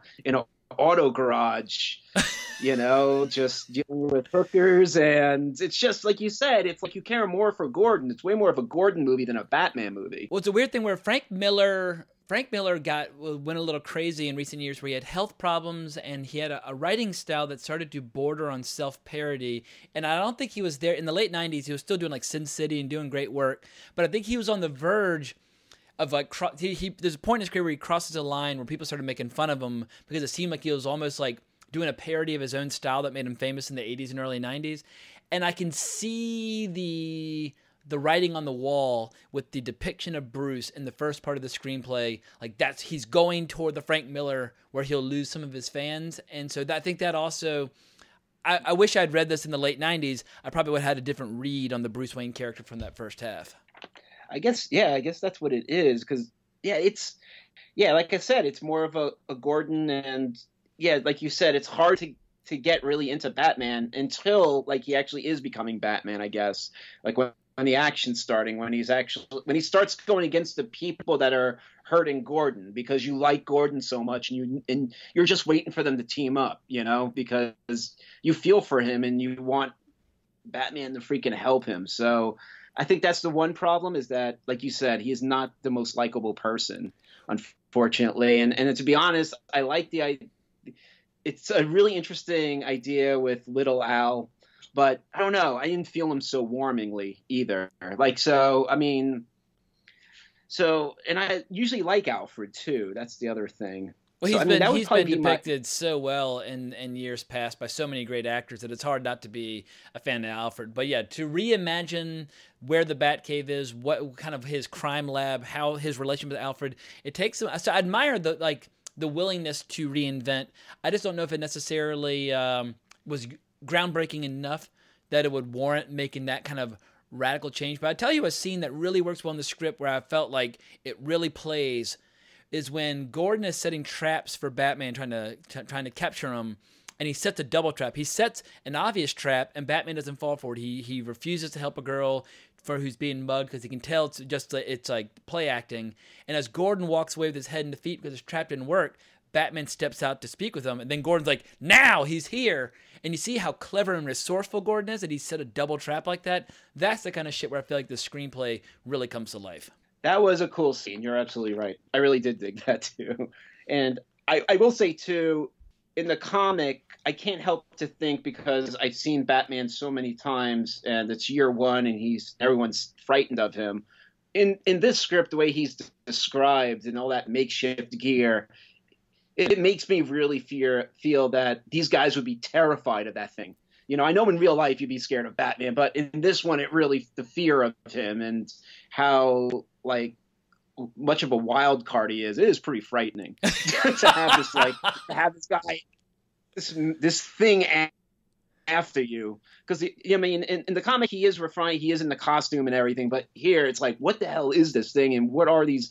auto garage. You know, just dealing with hookers, and it's just like you said, it's like you care more for Gordon. It's way more of a Gordon movie than a Batman movie. Well, it's a weird thing where Frank Miller went a little crazy in recent years, where he had health problems and he had a writing style that started to border on self-parody. And I don't think he was there in the late 90s. He was still doing like Sin City and doing great work, but I think he was on the verge of like there's a point in his career where he crosses a line where people started making fun of him because it seemed like he was almost like doing a parody of his own style that made him famous in the 80s and early 90s. And I can see the writing on the wall with the depiction of Bruce in the first part of the screenplay, like he's going toward the Frank Miller where he'll lose some of his fans. And so I think that also, I wish I'd read this in the late 90s. I probably would have had a different read on the Bruce Wayne character from that first half. I guess that's what it is. Cause like I said, it's more of a Gordon, and like you said, it's hard to get really into Batman until like he actually is becoming Batman, I guess. Like when the action's starting, when he starts going against the people that are hurting Gordon, because you like Gordon so much, and you're just waiting for them to team up, because you feel for him and you want Batman to freaking help him. So I think that's the one problem, is that, like you said, he is not the most likable person, unfortunately. And to be honest, I like it's a really interesting idea with Little Al, but I don't know. I didn't feel him so warmingly either. And I usually like Alfred too. That's the other thing. Well, he's been depicted so well in years past by so many great actors that it's hard not to be a fan of Alfred. But yeah, to reimagine where the Batcave is, what kind of his crime lab, how his relationship with Alfred, it takes some. So I admire the willingness to reinvent. I just don't know if it necessarily was groundbreaking enough that it would warrant making that kind of radical change. But I tell you a scene that really works well in the script where I felt like it really plays is when Gordon is setting traps for Batman, trying to capture him, and he sets a double trap. He sets an obvious trap, and Batman doesn't fall for it. He refuses to help a girl who's being mugged because he can tell it's like play acting. And as Gordon walks away with his head in defeat because his trap didn't work, Batman steps out to speak with him, and then Gordon's like, "Now he's here." And you see how clever and resourceful Gordon is that he set a double trap like that. That's the kind of shit where I feel like the screenplay really comes to life. That was a cool scene. You're absolutely right. I really did dig that too. And I will say too, in the comic, I can't help to think, because I've seen Batman so many times, and it's year one, and everyone's frightened of him. In this script, the way he's described and all that makeshift gear, it makes me really feel that these guys would be terrified of that thing. I know in real life you'd be scared of Batman, but in this one, the fear of him and how like much of a wild card he is, it is pretty frightening to have this guy, this thing after you. Because in the comic he is refined, he is in the costume and everything, but here it's like, what the hell is this thing, and what are these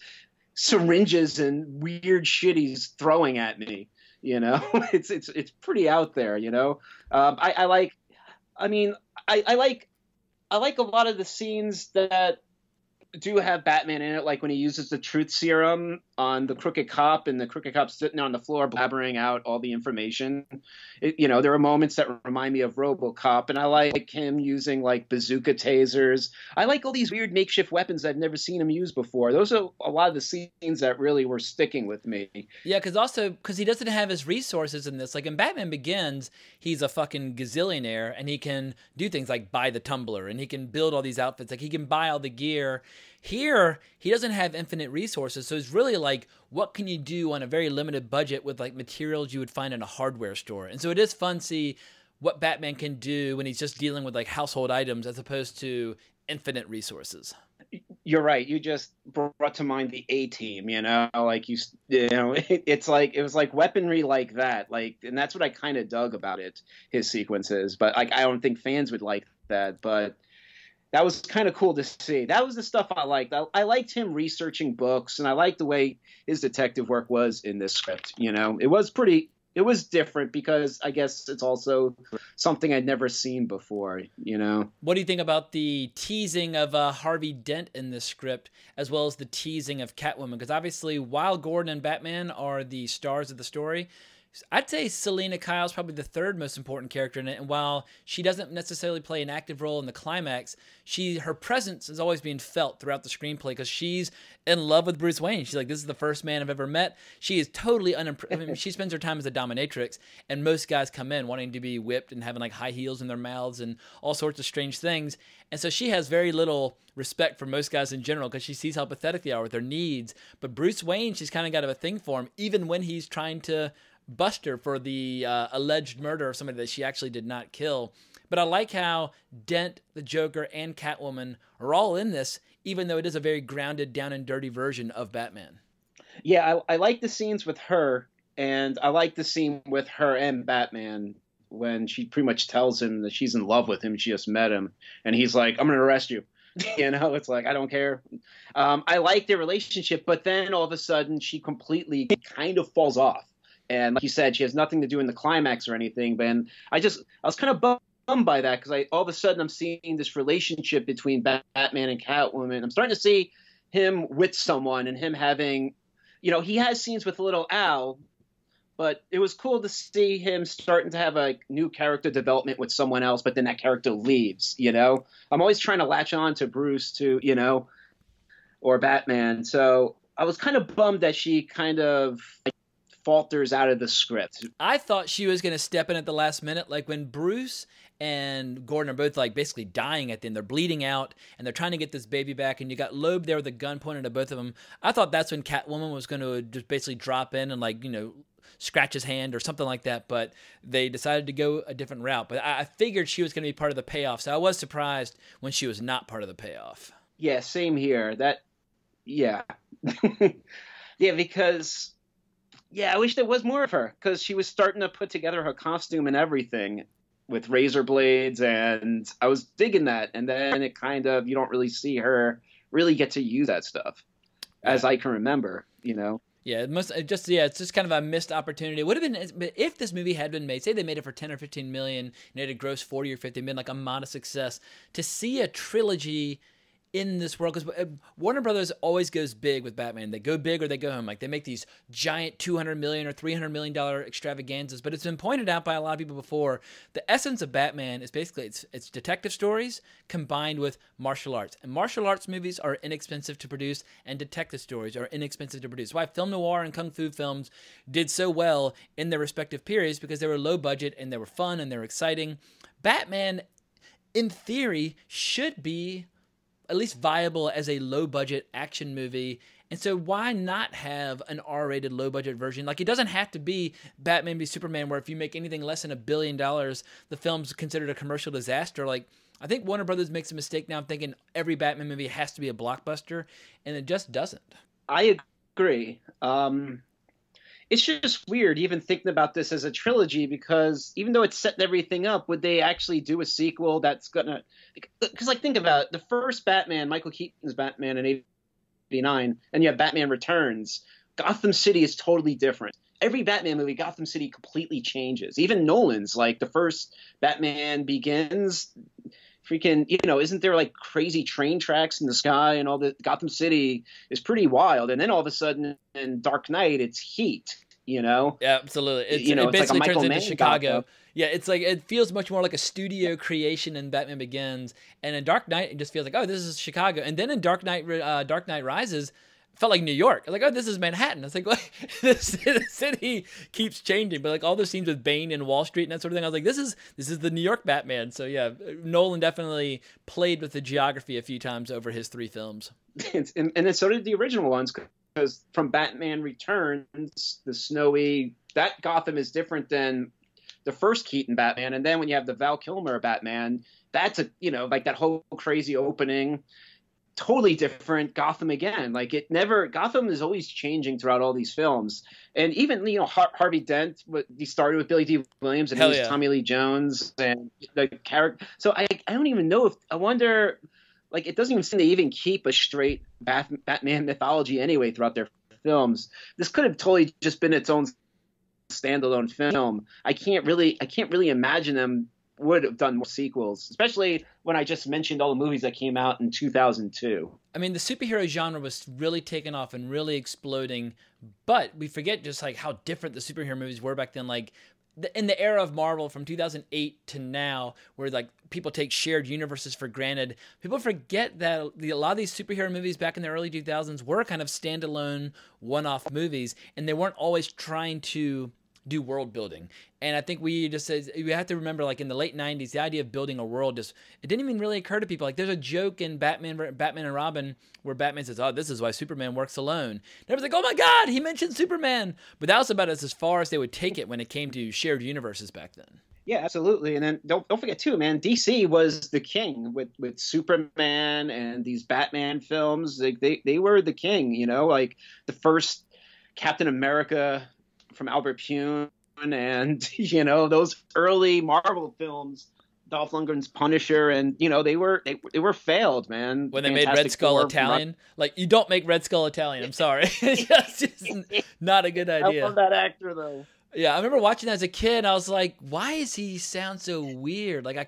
syringes and weird shit he's throwing at me? It's pretty out there. I like a lot of the scenes that do have Batman in it, like when he uses the truth serum on the crooked cop, and the crooked cop's sitting on the floor blabbering out all the information. There are moments that remind me of RoboCop, and I like him using like bazooka tasers. I like all these weird makeshift weapons I've never seen him use before. Those are a lot of the scenes that really were sticking with me. Yeah, because he doesn't have his resources in this. Like in Batman Begins, he's a fucking gazillionaire, and he can do things like buy the tumbler, and he can build all these outfits. Like he can buy all the gear. Here, he doesn't have infinite resources, so it's really like, what can you do on a very limited budget with like materials you would find in a hardware store? And so it is fun to see what Batman can do when he's just dealing with like household items as opposed to infinite resources. You're right. You just brought to mind the A-Team, like it was like weaponry like that, and that's what I kind of dug about his sequences. But like, I don't think fans would like that, but that was kind of cool to see. That was the stuff I liked. I liked him researching books, and I liked the way his detective work was in this script. It was different because I guess it's also something I'd never seen before, What do you think about the teasing of Harvey Dent in this script, as well as the teasing of Catwoman? Because obviously, while Gordon and Batman are the stars of the story, I'd say Selina Kyle is probably the third most important character in it, and while she doesn't necessarily play an active role in the climax, her presence is always being felt throughout the screenplay because she's in love with Bruce Wayne. She's like, this is the first man I've ever met. She is totally she spends her time as a dominatrix, and most guys come in wanting to be whipped and having like high heels in their mouths and all sorts of strange things, and so she has very little respect for most guys in general because she sees how pathetic they are with their needs. But Bruce Wayne, she's kind of got a thing for him, even when he's trying to bust her for the alleged murder of somebody that she actually did not kill. But I like how Dent, the Joker, and Catwoman are all in this, even though it is a very grounded, down and dirty version of Batman. Yeah, I like the scenes with her, and I like the scene with her and Batman when she pretty much tells him that she's in love with him. She just met him, and he's like, "I'm going to arrest you." It's like, I don't care. I like their relationship, but then all of a sudden she completely kind of falls off. And like you said, she has nothing to do in the climax or anything. But I was kind of bummed by that because all of a sudden I'm seeing this relationship between Batman and Catwoman. I'm starting to see him with someone and him having, he has scenes with little Al, but it was cool to see him starting to have a new character development with someone else, but then that character leaves, I'm always trying to latch on to Bruce or Batman. So I was kind of bummed that she kind of falters out of the script. I thought she was going to step in at the last minute, like when Bruce and Gordon are both like basically dying at the end. They're bleeding out and they're trying to get this baby back, and you got Loeb there with a gun pointed at both of them. I thought that's when Catwoman was going to just basically drop in and scratch his hand or something like that, but they decided to go a different route. But I figured she was going to be part of the payoff, so I was surprised when she was not part of the payoff. Yeah, same here. Yeah, because I wish there was more of her, because she was starting to put together her costume and everything with razor blades, and I was digging that. And then it kind of, you don't really see her really get to use that stuff, as I can remember, Yeah, it's just kind of a missed opportunity. It would have been, if this movie had been made, say they made it for 10 or 15 million and it had grossed 40 or 50 million, like a modest success, to see a trilogy in this world, because Warner Brothers always goes big with Batman. They go big or they go home. Like, they make these giant $200 million or $300 million extravaganzas. But it's been pointed out by a lot of people before, the essence of Batman is basically it's detective stories combined with martial arts. And martial arts movies are inexpensive to produce, and detective stories are inexpensive to produce. Why film noir and kung fu films did so well in their respective periods, because they were low budget and they were fun and they were exciting. Batman, in theory, should be at least viable as a low-budget action movie. And so why not have an R-rated low-budget version? Like, it doesn't have to be Batman v Superman, where if you make anything less than $1 billion, the film's considered a commercial disaster. Like, I think Warner Brothers makes a mistake now thinking every Batman movie has to be a blockbuster, and it just doesn't. I agree. It's just weird even thinking about this as a trilogy, because even though it's setting everything up, would they actually do a sequel that's gonna? Because think about it, the first Batman, Michael Keaton's Batman in '89, and you have Batman Returns. Gotham City is totally different. Every Batman movie, Gotham City completely changes. Even Nolan's, like the first Batman Begins, freaking, isn't there like crazy train tracks in the sky and all that? Gotham City is pretty wild. And then all of a sudden in Dark Knight, it's heat, Yeah, absolutely. It basically turns into Chicago. Yeah, it's like, it feels much more like a studio creation in Batman Begins. And in Dark Knight, it just feels like, oh, this is Chicago. And then in Dark Knight Rises, it felt like New York. Like, oh, this is Manhattan. It's like, what? The city keeps changing. But like all those scenes with Bane and Wall Street and that sort of thing, I was like, this is the New York Batman. So yeah, Nolan definitely played with the geography a few times over his 3 films. And then so did the original ones, because from Batman Returns, the snowy, that Gotham is different than the first Keaton Batman. And then when you have the Val Kilmer Batman, that's like that whole crazy opening, totally different Gotham again. Like, Gotham is always changing throughout all these films. And even, Harvey Dent, he started with Billy D. Williams, and he was Tommy Lee Jones and the character. So I don't even know I wonder, like, it doesn't even seem to even keep a straight Batman mythology anyway throughout their films. This could have totally just been its own standalone film. I can't really imagine them would have done more sequels, especially when I just mentioned all the movies that came out in 2002. I mean, the superhero genre was really taking off and really exploding, but we forget just like how different the superhero movies were back then. Like, in the era of Marvel from 2008 to now, where like people take shared universes for granted, people forget that a lot of these superhero movies back in the early 2000s were kind of standalone one-off movies, and they weren't always trying to do world building. And I think we have to remember, like in the late 90s, the idea of building a world it didn't even really occur to people. Like there's a joke in Batman and Robin where Batman says, "Oh, this is why Superman works alone." And everyone's like, "Oh my God, he mentioned Superman!" But that was about as far as they would take it when it came to shared universes back then. Yeah, absolutely. And then don't forget too, man, DC was the king with Superman and these Batman films. Like they were the king, you know, like the first Captain America from Albert Pune, and you know, those early Marvel films, Dolph Lundgren's Punisher, and you know, they were failed, man. When they made Red Skull Italian, like you don't make Red Skull Italian. I'm sorry, it's just not a good idea. I love that actor though. Yeah, I remember watching that as a kid, and I was like, why does he sound so weird? Like, I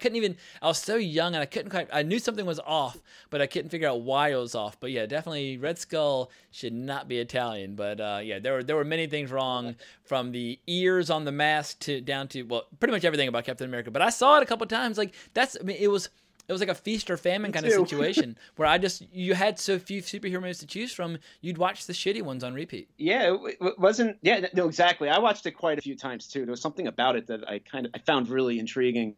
was so young, and I knew something was off, but I couldn't figure out why it was off. But yeah, definitely Red Skull should not be Italian. But yeah, there were many things wrong, from the ears on the mask down to, well, pretty much everything about Captain America. But I saw it a couple times. Like, it was like a feast or famine kind of situation where you had so few superhero movies to choose from, you'd watch the shitty ones on repeat. Yeah, it wasn't. Yeah, no, exactly. I watched it quite a few times too. There was something about it that I found really intriguing.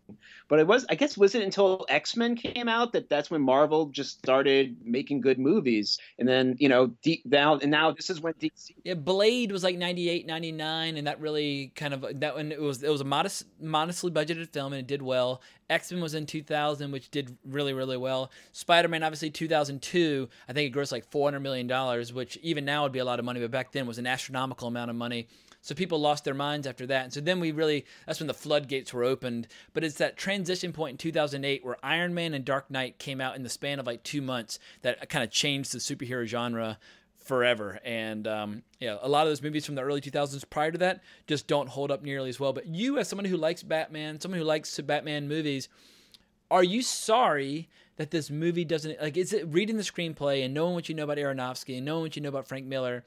But was it until X-Men came out that's when Marvel just started making good movies, and then you know now this is when DC. Yeah, Blade was like 98, 99, and that really kind of that one it was a modestly budgeted film, and it did well. X-Men was in 2000, which did really, really well. Spider-Man, obviously, 2002, I think it grossed like $400 million, which even now would be a lot of money, but back then was an astronomical amount of money. So people lost their minds after that. And so then that's when the floodgates were opened. But it's that transition point in 2008 where Iron Man and Dark Knight came out in the span of like 2 months that kind of changed the superhero genre forever. And yeah, a lot of those movies from the early 2000s prior to that just don't hold up nearly as well. But you, as someone who likes Batman, someone who likes Batman movies, are you sorry that this movie doesn't, like, is it reading the screenplay and knowing what you know about Aronofsky and knowing what you know about Frank Miller,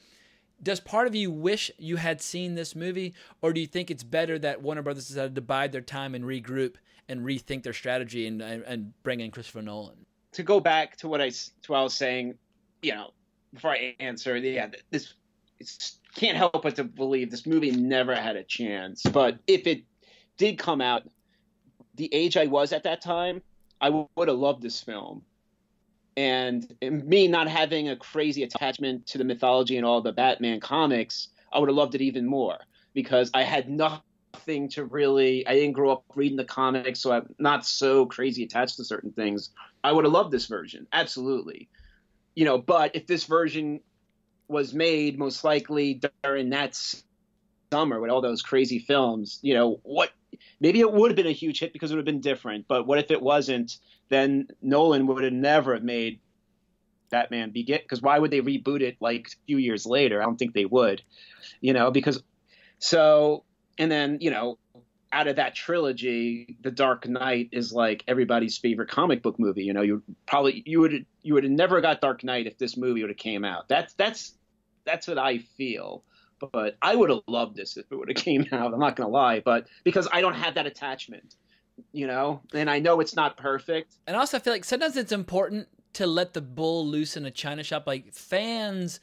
does part of you wish you had seen this movie, or do you think it's better that Warner Brothers decided to bide their time and regroup and rethink their strategy and bring in Christopher Nolan? To go back to what I was saying, you know, before I answer, yeah, can't help but to believe this movie never had a chance. But if it did come out, the age I was at that time, I would have loved this film. And me not having a crazy attachment to the mythology and all the Batman comics, I would have loved it even more, because I had nothing to really, I didn't grow up reading the comics, so I'm not so crazy attached to certain things. I would have loved this version, absolutely. You know, but if this version was made most likely during that summer with all those crazy films, you know, maybe it would have been a huge hit because it would have been different. But what if it wasn't? Then Nolan would have never made Batman Begin, because why would they reboot it like a few years later? I don't think they would, you know, and then, you know, out of that trilogy, The Dark Knight is like everybody's favorite comic book movie. You know, you would have never got Dark Knight if this movie would have came out. That's what I feel. But I would have loved this if it would have came out. I'm not going to lie, but because I don't have that attachment, you know, and I know it's not perfect. And also I feel like sometimes it's important to let the bull loose in a china shop. Like fans,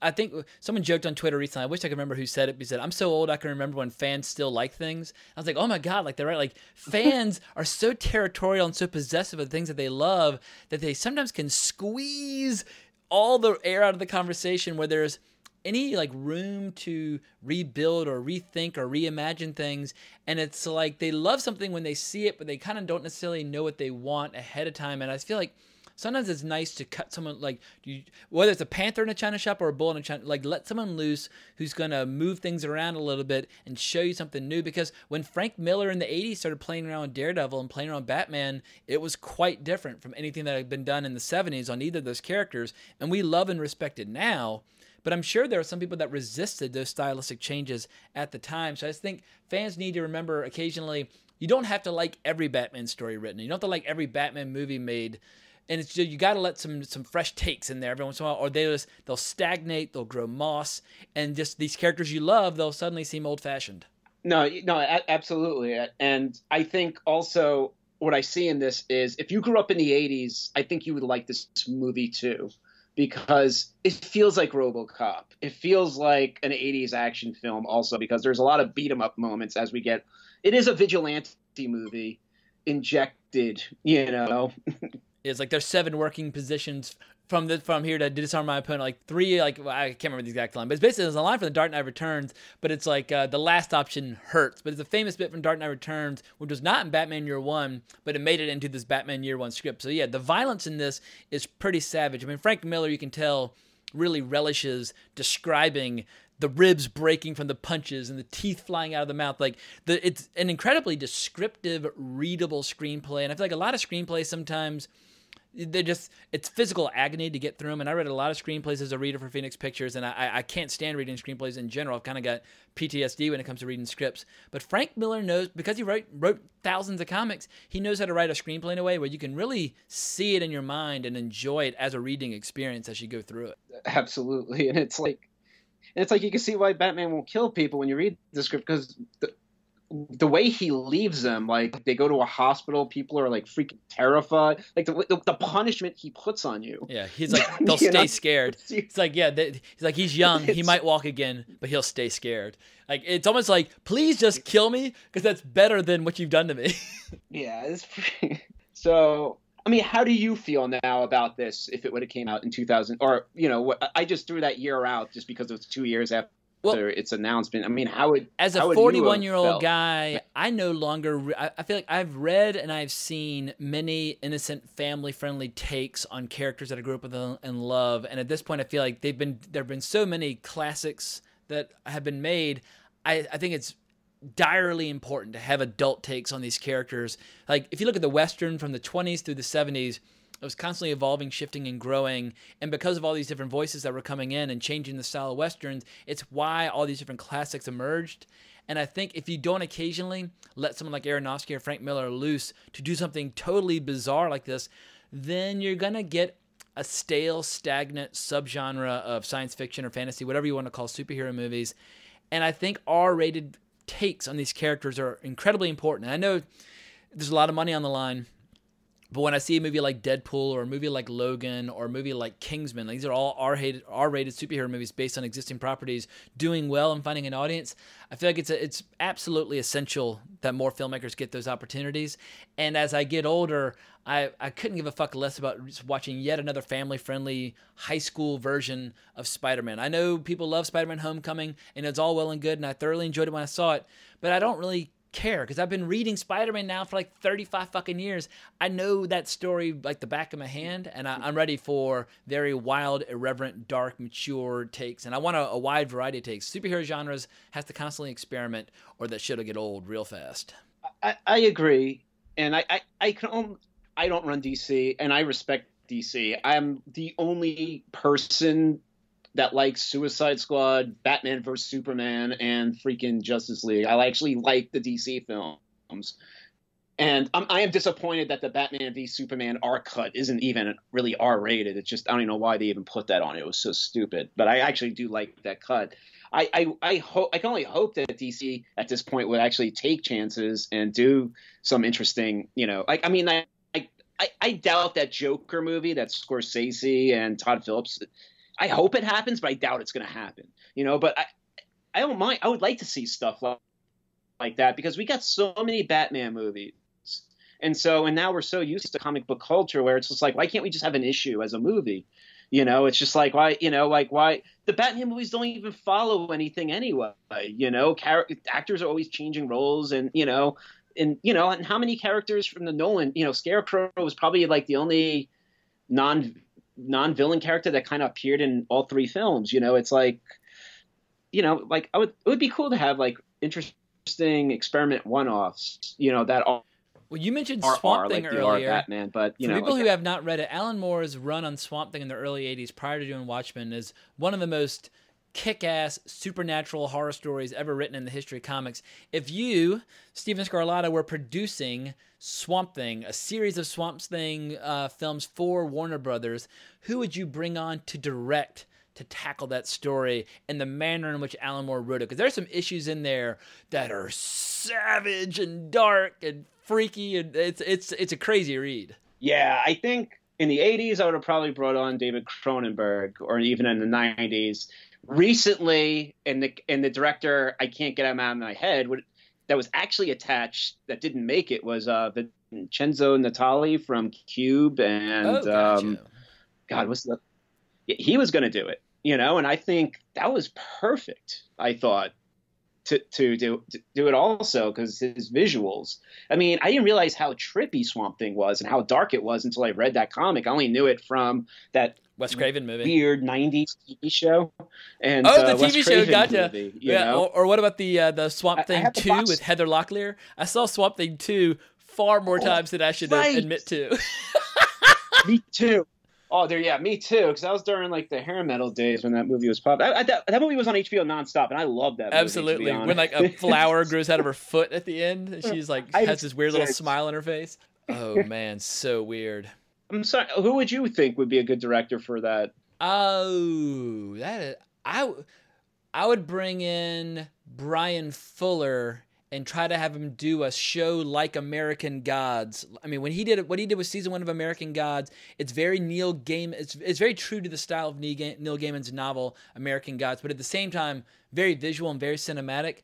I think someone joked on Twitter recently, I wish I could remember who said it, he said, I'm so old I can remember when fans still like things. I was like, oh my God, like they're right. Like fans are so territorial and so possessive of the things that they love that they sometimes can squeeze all the air out of the conversation where there's any like room to rebuild or rethink or reimagine things. And it's like they love something when they see it, but they kind of don't necessarily know what they want ahead of time. And I feel like sometimes it's nice to cut someone, like whether it's a panther in a china shop or a bull in a china, like let someone loose who's going to move things around a little bit and show you something new. Because when Frank Miller in the 80s started playing around with Daredevil and playing around with Batman, it was quite different from anything that had been done in the 70s on either of those characters. And we love and respect it now. But I'm sure there are some people that resisted those stylistic changes at the time. So I just think fans need to remember occasionally, you don't have to like every Batman story written. You don't have to like every Batman movie made. And it's just, you got to let some fresh takes in there every once in a while, or they'll stagnate, they'll grow moss, and just these characters you love, they'll suddenly seem old-fashioned. No, absolutely. And I think also what I see in this is if you grew up in the 80s, I think you would like this movie too. because it feels like RoboCop. It feels like an 80s action film also because there's a lot of beat 'em up moments as we get. It is a vigilante movie injected, you know. It's like there's 7 working positions from here to disarm my opponent. Like 3, like I can't remember the exact line, but it's basically there's a line from The Dark Knight Returns, but it's like the last option hurts. But it's a famous bit from Dark Knight Returns, which was not in Batman Year One, but it made it into this Batman Year One script. So yeah, the violence in this is pretty savage. I mean, Frank Miller, you can tell, really relishes describing the ribs breaking from the punches and the teeth flying out of the mouth. Like it's an incredibly descriptive, readable screenplay. And I feel like a lot of screenplays sometimes it's physical agony to get through them. And I read a lot of screenplays as a reader for Phoenix Pictures, and I can't stand reading screenplays in general. I've kind of got PTSD when it comes to reading scripts. But Frank Miller knows, because he wrote thousands of comics, he knows how to write a screenplay in a way where you can really see it in your mind and enjoy it as a reading experience as you go through it. Absolutely. And it's like you can see why Batman won't kill people when you read the script, because the way he leaves them, like they go to a hospital, people are like freaking terrified. Like the punishment he puts on you. Yeah, he's like, they'll stay scared. It's like, yeah, he's like, he's young, he might walk again, but he'll stay scared. Like it's almost like, please just kill me, because that's better than what you've done to me. Yeah, it's so. I mean, how do you feel now about this if it would have came out in 2000? Or, you know, I just threw that year out just because it was 2 years after its announcement. I mean, as a 41-year-old guy, I no longer, I feel like I've read and I've seen many innocent, family-friendly takes on characters that I grew up with and love. And at this point, I feel like there have been so many classics that have been made. I think it's direly important to have adult takes on these characters. Like if you look at the Western from the 20s through the 70s, it was constantly evolving, shifting, and growing. And because of all these different voices that were coming in and changing the style of Westerns, it's why all these different classics emerged. And I think if you don't occasionally let someone like Aronofsky or Frank Miller loose to do something totally bizarre like this, then you're going to get a stale, stagnant subgenre of science fiction or fantasy, whatever you want to call superhero movies. And I think R-rated takes on these characters are incredibly important. And I know there's a lot of money on the line, but when I see a movie like Deadpool or a movie like Logan or a movie like Kingsman, like these are all R-rated superhero movies based on existing properties doing well and finding an audience, I feel like it's absolutely essential that more filmmakers get those opportunities. And as I get older, I couldn't give a fuck less about just watching yet another family-friendly high school version of Spider-Man. I know people love Spider-Man Homecoming, and it's all well and good, and I thoroughly enjoyed it when I saw it, but I don't really care, because I've been reading Spider-Man now for like 35 fucking years. I know that story like the back of my hand, and I'm ready for very wild, irreverent, dark, mature takes, and I want a wide variety of takes. Superhero genres has to constantly experiment, or that shit'll get old real fast. I agree, and I don't run DC, and I respect DC. I'm the only person that likes Suicide Squad, Batman vs. Superman, and freaking Justice League. I actually like the DC films. And I am disappointed that the Batman v Superman R cut isn't even really R-rated. It's just, I don't even know why they even put that on. It was so stupid. But I actually do like that cut. I can only hope that DC at this point would actually take chances and do some interesting, you know, like, I mean, I doubt that Joker movie, that Scorsese and Todd Phillips, I hope it happens, but I doubt it's going to happen, you know, but I don't mind. I would like to see stuff like that, because we got so many Batman movies. And now we're so used to comic book culture where it's just like, why can't we just have an issue as a movie? You know, it's just like, why, you know, like why the Batman movies don't even follow anything anyway, you know, actors are always changing roles, and, and how many characters from the Nolan, you know, Scarecrow was probably like the only non-villain character that kind of appeared in all 3 films. You know, it's like, you know, like it would be cool to have like interesting experiment one-offs, you know, that are. Well, you mentioned Swamp Thing like earlier. Batman, but For people who have not read it, Alan Moore's run on Swamp Thing in the early 80s prior to doing Watchmen is one of the most kick-ass supernatural horror stories ever written in the history of comics. If you, Steven Scarlatta, were producing Swamp Thing, a series of Swamp Thing films for Warner Brothers, who would you bring on to direct to tackle that story in the manner in which Alan Moore wrote it? Because there's some issues in there that are savage and dark and freaky, and it's a crazy read. Yeah, I think In the 80s, I would have probably brought on David Cronenberg, or even in the 90s. Recently, in the director, I can't get him out of my head. That was actually attached that didn't make it was Vincenzo Natali from Cube, and Oh, gotcha. God, what's the? He was going to do it, and I think that was perfect. I thought to do it also because his visuals. I mean, I didn't realize how trippy Swamp Thing was and how dark it was until I read that comic. I only knew it from that Wes Craven movie. weird '90s TV show. And Oh, the Wes TV show, Craven gotcha. movie, Yeah, or what about the Swamp I Thing have the 2 box. with Heather Locklear? I saw Swamp Thing 2 far more times than I should right. admit to. Me too. Oh, me too. Because that was during like the hair metal days when that movie was popping. That movie was on HBO nonstop, and I loved that movie. Absolutely. When like a flower grows out of her foot at the end, and she's like has this weird little smile on her face. Oh man, so weird. I'm sorry. Who would you think would be a good director for that? Oh, I would bring in Brian Fuller and try to have him do a show like American Gods. I mean, when he did what he did with season 1 of American Gods, it's very Neil Gaiman. It's very true to the style of Neil Gaiman's novel American Gods, but at the same time, very visual and very cinematic.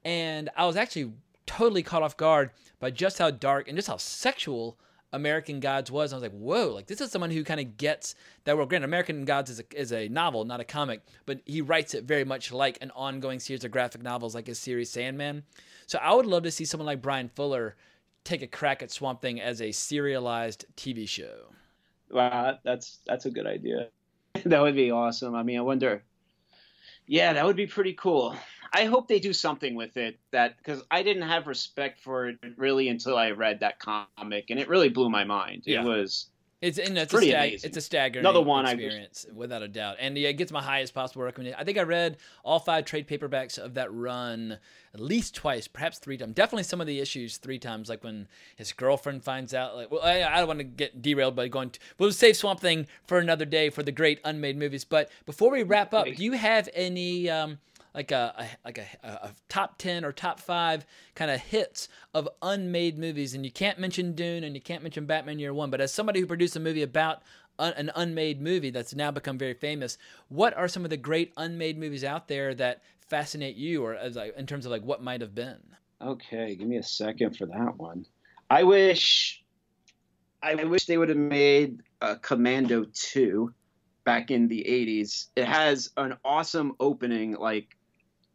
And I was actually totally caught off guard by just how dark and just how sexual American Gods was. I was like, whoa, like this is someone who kind of gets that world. Granted, American Gods is a novel, not a comic, but he writes it very much like an ongoing series of graphic novels like his series Sandman. So I would love to see someone like Brian Fuller take a crack at Swamp Thing as a serialized TV show. Wow, that's a good idea. That would be awesome. I mean, I wonder. Yeah, that would be pretty cool. I hope they do something with it because I didn't have respect for it really until I read that comic, and it really blew my mind. Yeah. It was it's pretty amazing. It's a staggering Another one experience, without a doubt. And yeah, it gets my highest possible recommendation. I think I read all 5 trade paperbacks of that run at least twice, perhaps 3 times. Definitely some of the issues 3 times, like when his girlfriend finds out. Like, well, I don't want to get derailed by we'll save Swamp Thing for another day for the great unmade movies. But before we wrap up, do you have any like a top 10 or top 5 kind of hits of unmade movies? And you can't mention Dune and you can't mention Batman Year One, but as somebody who produced a movie about an unmade movie that's now become very famous, what are some of the great unmade movies out there that fascinate you, or as in terms of like what might have been? Okay, give me a second for that one. I wish they would have made Commando 2 back in the 80s. It has an awesome opening, like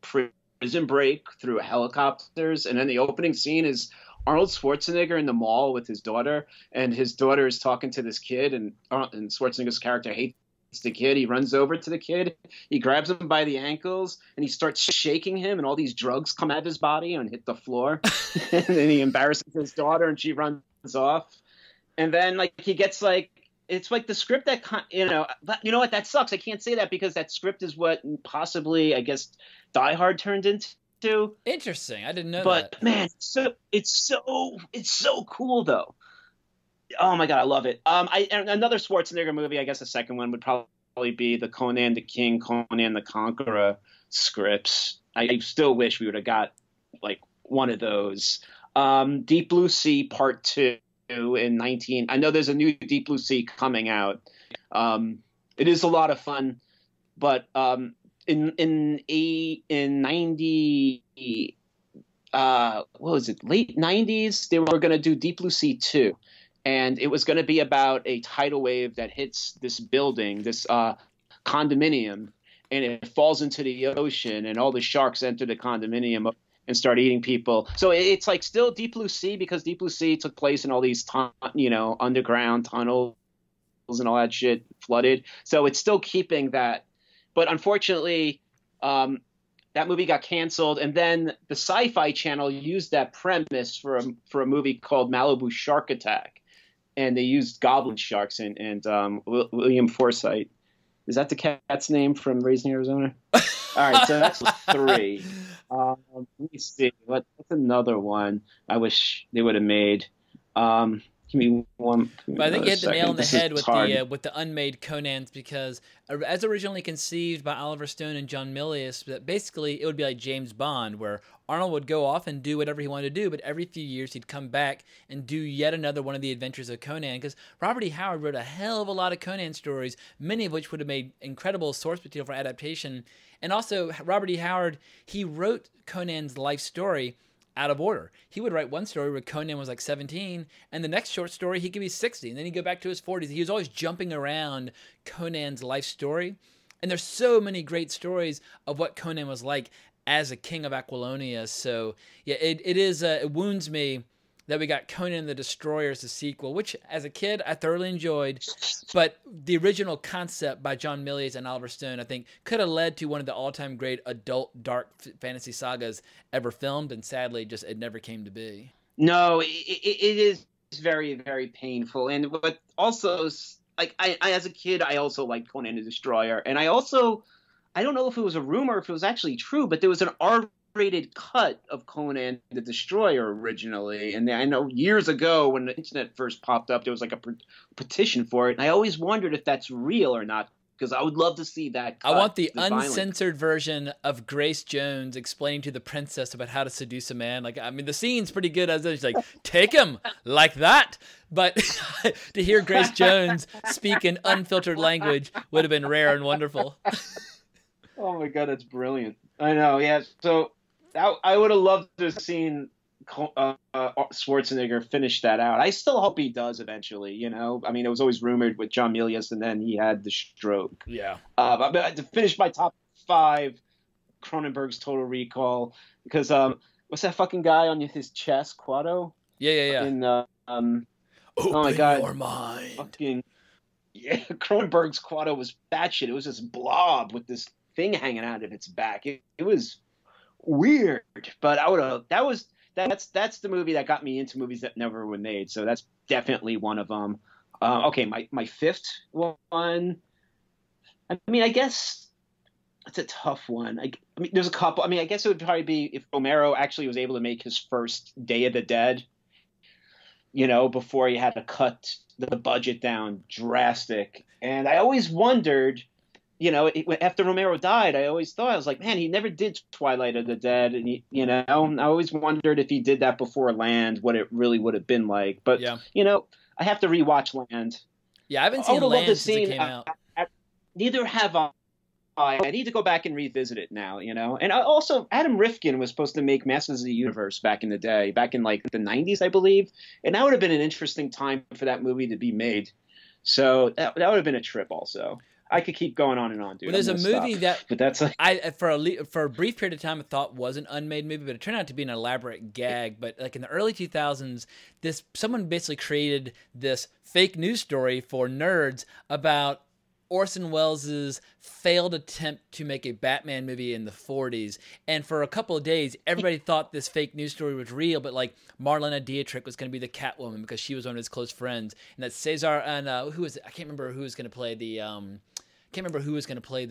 prison break through helicopters, and then the opening scene is Arnold Schwarzenegger in the mall with his daughter, and his daughter is talking to this kid, and Schwarzenegger's character hates the kid. He runs over to the kid, he grabs him by the ankles, and he starts shaking him, and all these drugs come out of his body and hit the floor. And then he embarrasses his daughter, and she runs off. And then like he gets like, it's like the script that, but you know what? That sucks. I can't say that because that script is what possibly, I guess, Die Hard turned into. Interesting. I didn't know that. But man, it's so cool though. Oh my God, I love it. And another Schwarzenegger movie, I guess the second one would probably be the Conan the King, Conan the Conqueror scripts. I still wish we would have got like one of those. Deep Blue Sea Part 2. I know there's a new Deep Blue Sea coming out. It is a lot of fun, but in 90 what was it, late 90s, they were going to do Deep Blue Sea 2, and it was going to be about a tidal wave that hits this building, this condominium, and it falls into the ocean, and all the sharks enter the condominium and start eating people. So it's like still Deep Blue Sea because Deep Blue Sea took place in all these, underground tunnels and all that shit flooded. So it's still keeping that. But unfortunately, that movie got canceled. And then the Sci-Fi Channel used that premise for a movie called Malibu Shark Attack. And they used goblin sharks and William Forsythe. Is that the cat's name from Raising Arizona? All right, so that's 3. Let me see. What's another one I wish they would have made? But I think you hit the nail on the head with the unmade Conans, because as originally conceived by Oliver Stone and John Milius, that basically it would be like James Bond, where Arnold would go off and do whatever he wanted to do, but every few years he'd come back and do yet another one of the adventures of Conan, because Robert E. Howard wrote a hell of a lot of Conan stories, many of which would have made incredible source material for adaptation. And also, Robert E. Howard, he wrote Conan's life story out of order. He would write one story where Conan was like 17, and the next short story he could be 60, and then he'd go back to his 40s. He was always jumping around Conan's life story. And there's so many great stories of what Conan was like as a king of Aquilonia. So yeah, it wounds me that we got Conan the Destroyer as a sequel, which as a kid I thoroughly enjoyed. But the original concept by John Milius and Oliver Stone, I think, could have led to one of the all-time great adult dark fantasy sagas ever filmed, and sadly, just it never came to be. No, it is very, very painful. And but also, like I as a kid, I also liked Conan the Destroyer, and I don't know if it was a rumor, if it was actually true, but there was an R-rated cut of Conan the Destroyer originally. And I know years ago when the internet first popped up, there was like a petition for it. And I always wondered if that's real or not, because I would love to see that cut. I want the uncensored version of Grace Jones explaining to the princess about how to seduce a man. Like, I mean, the scene's pretty good as it's like, take him like that. But to hear Grace Jones speak in unfiltered language would have been rare and wonderful. Oh my God, that's brilliant. I know, yeah. So I would have loved to have seen Schwarzenegger finish that out. I still hope he does eventually, you know. I mean, it was always rumored with John Milius, and then he had the stroke. Yeah. But to finish my top 5, Cronenberg's Total Recall, because what's that fucking guy on his chest, Quado? Yeah. In oh my God, your mind. Fucking yeah, Cronenberg's Quado was batshit. It was this blob with this thing hanging out of its back. It was weird, but that's the movie that got me into movies that never were made. So that's definitely one of them. Okay, my fifth one. I mean, I guess that's a tough one. I mean, there's a couple. I mean, I guess it would probably be if Romero actually was able to make his first Day of the Dead, you know, before he had to cut the budget down drastic. And I always wondered, you know, after Romero died, I always thought, I was like, man, he never did Twilight of the Dead. And, you know, I always wondered if he did that before Land, what it really would have been like. But, you know, I have to rewatch Land. Yeah, I haven't seen Land since it came out. Neither have I. I need to go back and revisit it now, you know. And also, Adam Rifkin was supposed to make Masters of the Universe back in the day, back in like the 90s, I believe. And that would have been an interesting time for that movie to be made. So that would have been a trip also. I could keep going on and on, dude. Well, there's a movie but that's like... for a brief period of time I thought was an unmade movie, but it turned out to be an elaborate gag. But like in the early 2000s, someone basically created this fake news story for nerds about Orson Welles' failed attempt to make a Batman movie in the 40s. And for a couple of days, everybody thought this fake news story was real, but like Marlena Dietrich was going to be the Catwoman because she was one of his close friends. And that Cesar and I can't remember who was going to play the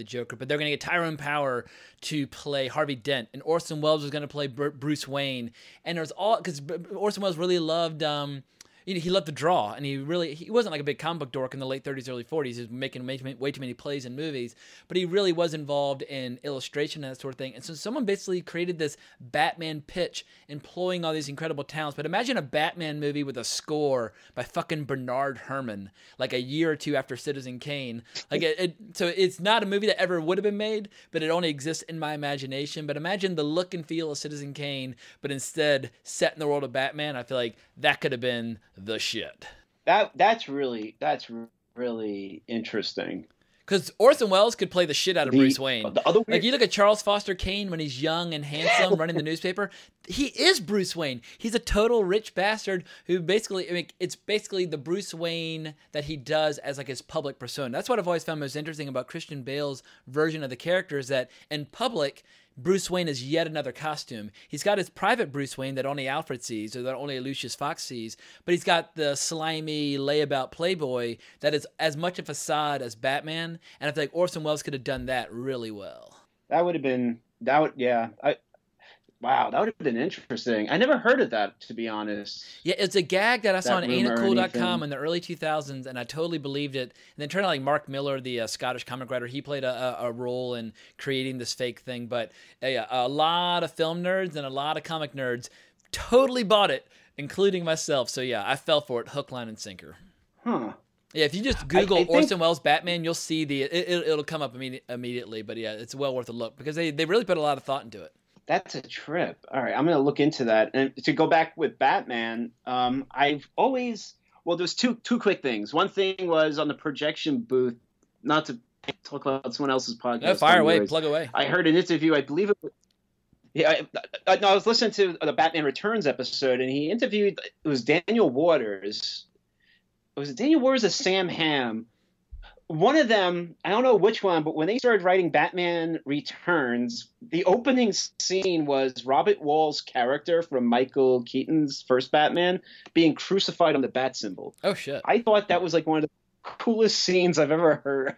Joker, but they're going to get Tyrone Power to play Harvey Dent, and Orson Welles was going to play Bruce Wayne. And there's all because Orson Welles really loved he loved to draw, and he wasn't like a big comic book dork in the late 30s, early 40s. He was making way too many plays and movies, but he really was involved in illustration and that sort of thing. And so someone basically created this Batman pitch employing all these incredible talents. But imagine a Batman movie with a score by fucking Bernard Herrmann, like a year or two after Citizen Kane. Like so it's not a movie that ever would have been made, but it only exists in my imagination. But imagine the look and feel of Citizen Kane, but instead set in the world of Batman. I feel like that could have been the shit. That's really interesting. Because Orson Welles could play the shit out of Bruce Wayne. Like you look at Charles Foster Kane when he's young and handsome, running the newspaper. He is Bruce Wayne. He's a total rich bastard who basically, I mean, it's basically the Bruce Wayne that he does as like his public persona. That's what I've always found most interesting about Christian Bale's version of the character, is that in public, Bruce Wayne is yet another costume. He's got his private Bruce Wayne that only Alfred sees, or that only Lucius Fox sees, but he's got the slimy layabout playboy that is as much a facade as Batman, and I feel like Orson Welles could have done that really well. That would have been, yeah. Wow, that would have been interesting. I never heard of that, to be honest. Yeah, it's a gag that I saw on That rumor or ain'titcool.com anything. in the early 2000s, and I totally believed it. And then turned out like Mark Miller, the Scottish comic writer, he played a role in creating this fake thing. But yeah, a lot of film nerds and a lot of comic nerds totally bought it, including myself. So yeah, I fell for it, hook, line, and sinker. Huh. Yeah, if you just I Google think Orson Welles Batman, you'll see it'll come up immediately. But yeah, it's well worth a look because they really put a lot of thought into it. that's a trip. All right, I'm going to look into that. And to go back with Batman, I've always well, there's two quick things. One thing was on the projection booth, not to talk about someone else's podcast. No, fire away, yours. plug away. I heard an interview. I believe it was. Yeah, no, I was listening to the Batman Returns episode, and he interviewed. It was Daniel Waters. Was it Daniel Waters or Sam Hamm? One of them, I don't know which one, but when they started writing Batman Returns, the opening scene was Robert Wall's character from Michael Keaton's first Batman being crucified on the bat symbol. Oh shit! I thought that was like one of the coolest scenes I've ever heard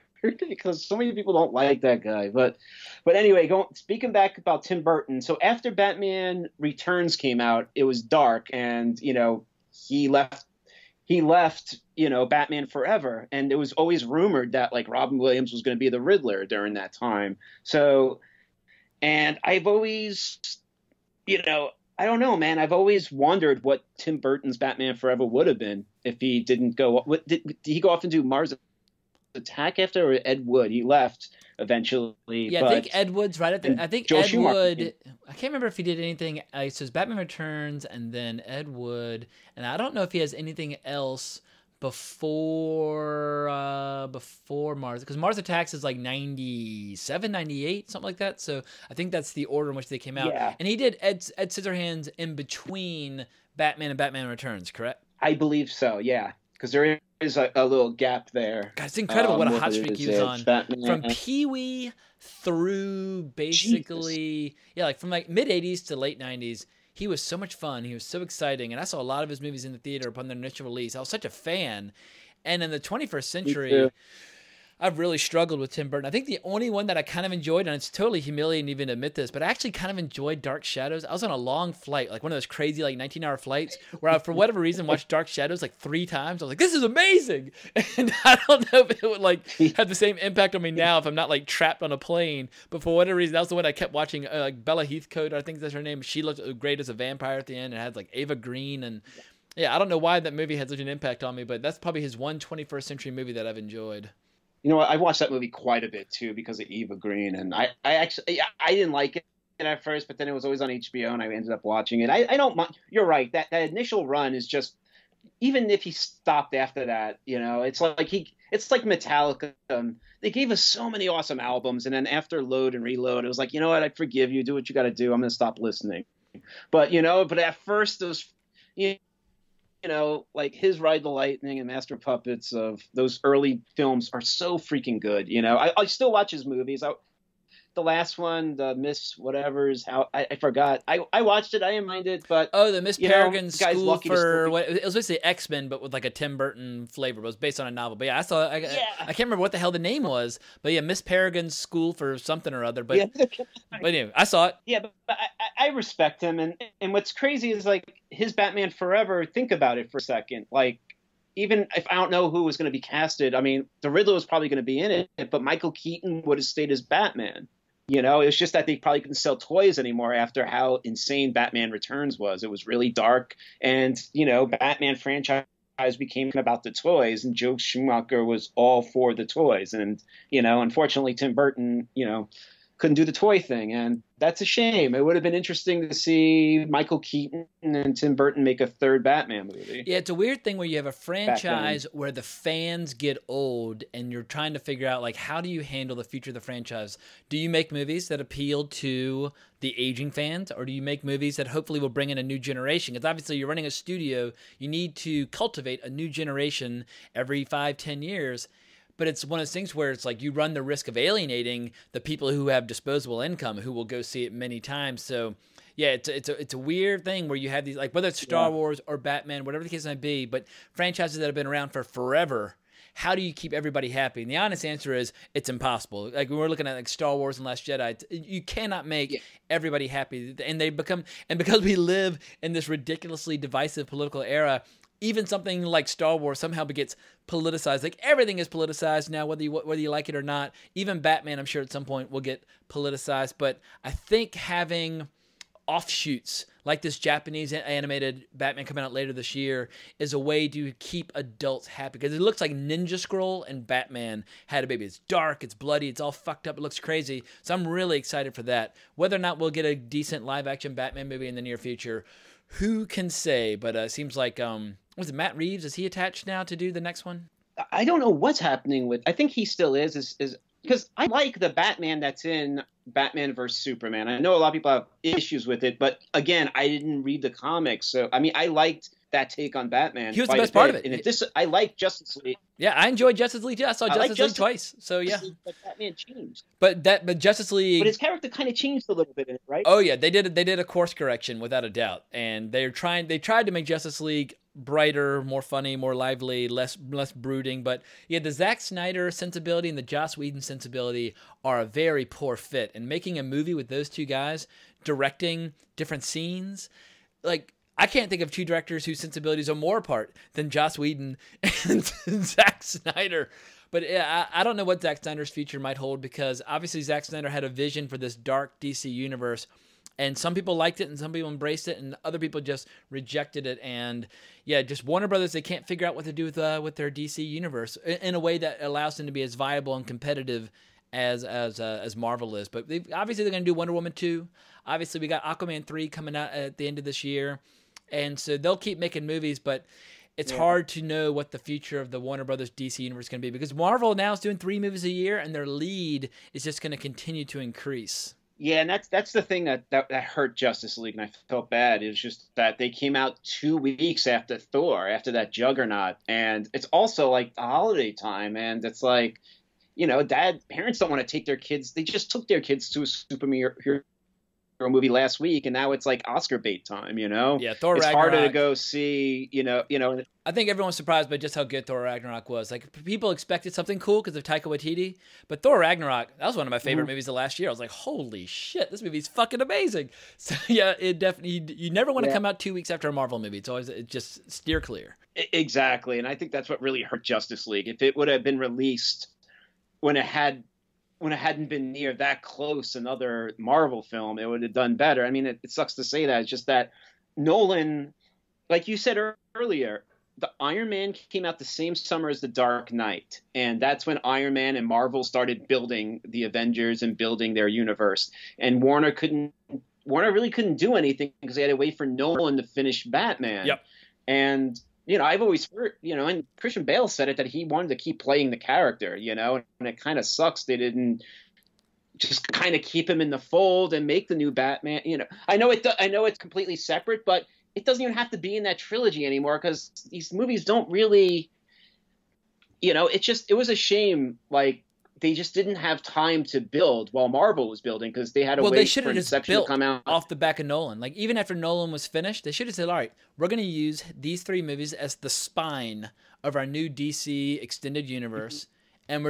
because so many people don't like that guy. But anyway, speaking back about Tim Burton. So after Batman Returns came out, it was dark, and he left. Batman Forever. And it was always rumored that like Robin Williams was going to be the Riddler during that time. So, and I've always, I don't know, man. I've always wondered what Tim Burton's Batman Forever would have been if he didn't go. Did he go off and do Mars Attack after, or Ed Wood? He left eventually. Yeah, I think Ed Wood's right at the. I think Joel Ed Schumacher. Wood. I can't remember if he did anything. It says Batman Returns and then Ed Wood, and I don't know if he has anything else before Mars, because Mars Attacks is like 97, 98, something like that. So I think that's the order in which they came out. Yeah. And he did Ed Scissorhands in between Batman and Batman Returns, correct? I believe so. Yeah, because there is a little gap there. God, it's incredible what a hot streak he was on. Batman. From Pee-wee through basically, like from like mid 80s to late 90s, he was so much fun. He was so exciting. And I saw a lot of his movies in the theater upon their initial release. I was such a fan. And in the 21st century, I've really struggled with Tim Burton. I think the only one that I kind of enjoyed, and it's totally humiliating to even admit this, but I actually kind of enjoyed Dark Shadows. I was on a long flight, like one of those crazy like 19-hour flights, where I, for whatever reason, watched Dark Shadows like 3 times. I was like, this is amazing! And I don't know if it would like have the same impact on me now if I'm not like trapped on a plane. But for whatever reason, that was the one I kept watching. Like Bella Heathcote, I think that's her name. She looked great as a vampire at the end. It had like Ava Green and... Yeah, I don't know why that movie had such an impact on me, but that's probably his one 21st century movie that I've enjoyed. You know what? I watched that movie quite a bit too because of Eva Green, and I actually I didn't like it at first, but then it was always on HBO, and I ended up watching it. I don't mind. You're right. That initial run is just, even if he stopped after that, it's like Metallica. They gave us so many awesome albums, and then after Load and Reload, it was like, you know what? I forgive you. Do what you got to do. I'm gonna stop listening. But but at first those like his Ride the Lightning and Master of Puppets, of those early films are so freaking good. I still watch his movies. The last one, the Miss Whatever's, how I forgot. I watched it. I didn't mind it, but the Miss Peregrine School School for what it was basically X-Men, but with like a Tim Burton flavor. It was based on a novel. But yeah, I saw. I can't remember what the hell the name was, but yeah, Miss Peregrine School for something or other. But but anyway, I saw it. Yeah, but I respect him, and what's crazy is like his Batman Forever. Think about it for a second, like. Even if I don't know who was going to be casted, I mean, the Riddler was probably going to be in it, but Michael Keaton would have stayed as Batman. It's just that they probably couldn't sell toys anymore after how insane Batman Returns was. It was really dark, and Batman franchise became about the toys, and Joe Schumacher was all for the toys, and unfortunately Tim Burton, couldn't do the toy thing, and that's a shame. It would have been interesting to see Michael Keaton and Tim Burton make a third Batman movie. Yeah, it's a weird thing where you have a franchise where the fans get old, and you're trying to figure out, like, how do you handle the future of the franchise? Do you make movies that appeal to the aging fans, or do you make movies that hopefully will bring in a new generation? Because obviously you're running a studio, you need to cultivate a new generation every 5-10 years. But it's one of those things where it's like you run the risk of alienating the people who have disposable income, who will go see it many times. So, yeah, it's a weird thing where you have these, like, whether it's Star Wars or Batman, whatever the case might be, but franchises that have been around for forever, how do you keep everybody happy? And the honest answer is it's impossible. Like when we're looking at like Star Wars and Last Jedi, you cannot make everybody happy. And because we live in this ridiculously divisive political era, even something like Star Wars somehow gets politicized. Like everything is politicized now, whether you like it or not. Even Batman, I'm sure at some point will get politicized. But I think having offshoots like this Japanese animated Batman coming out later this year is a way to keep adults happy, because it looks like Ninja Scroll and Batman had a baby. It's dark, it's bloody, it's all fucked up, it looks crazy. So I'm really excited for that. Whether or not we'll get a decent live action Batman movie in the near future, who can say? But it seems like was it Matt Reeves? Is he attached now to do the next one? I don't know what's happening with. I think he still is because I like the Batman that's in Batman vs Superman. I know a lot of people have issues with it, but again, I didn't read the comics, so I mean, I liked that take on Batman. He was the best part of it. And I like Justice League. Yeah, I enjoyed Justice League. I saw Justice League twice. So yeah, but Batman changed. But Justice League. But his character kind of changed a little bit in it, right? Oh yeah, they did a course correction without a doubt, and they tried to make Justice League brighter, more funny, more lively, less brooding. But yeah, the Zack Snyder sensibility and the Joss Whedon sensibility are a very poor fit. And making a movie with those two guys directing different scenes, like, I can't think of two directors whose sensibilities are more apart than Joss Whedon and Zack Snyder. But I don't know what Zack Snyder's future might hold, because obviously Zack Snyder had a vision for this dark DC universe, and some people liked it and some people embraced it and other people just rejected it. And yeah, just Warner Brothers, they can't figure out what to do with their DC universe in a way that allows them to be as viable and competitive as Marvel is. But obviously they're going to do Wonder Woman 2. Obviously we got Aquaman 3 coming out at the end of this year. And so they'll keep making movies, but it's hard to know what the future of the Warner Brothers DC universe is going to be, because Marvel now is doing 3 movies a year and their lead is just going to continue to increase. Yeah, and that's the thing that hurt Justice League, and I felt bad. It was just that they came out 2 weeks after Thor, after that juggernaut, and it's also like the holiday time, and it's like, you know, parents don't want to take their kids. They just took their kids to a superhero movie last week, and now it's like Oscar bait time, you know? Yeah, Thor Ragnarok. It's harder to go see, you know. I think everyone's surprised by just how good Thor Ragnarok was. Like, people expected something cool because of Taika Waititi, but Thor Ragnarok, that was one of my favorite movies of last year. I was like, holy shit, this movie's fucking amazing. So yeah, it definitely, you never want to come out 2 weeks after a Marvel movie. It's always, just steer clear. Exactly, and I think that's what really hurt Justice League. If it would have been released when it hadn't been near that close another Marvel film, it would have done better. I mean, it sucks to say that. It's just that Nolan, like you said earlier, the Iron Man came out the same summer as The Dark Knight. And that's when Iron Man and Marvel started building the Avengers and building their universe. And Warner really couldn't do anything because they had to wait for Nolan to finish Batman. Yep. And you know, I've always heard, you know, and Christian Bale said it, that he wanted to keep playing the character, you know, and it kind of sucks they didn't just kind of keep him in the fold and make the new Batman. You know, I know it's completely separate, but it doesn't even have to be in that trilogy anymore, because these movies don't really, you know, it was a shame. Like, they just didn't have time to build while Marvel was building, because they had to wait for Inception to come out. Off the back of Nolan. Like, even after Nolan was finished, they should have said, all right, we're going to use these 3 movies as the spine of our new DC extended universe, and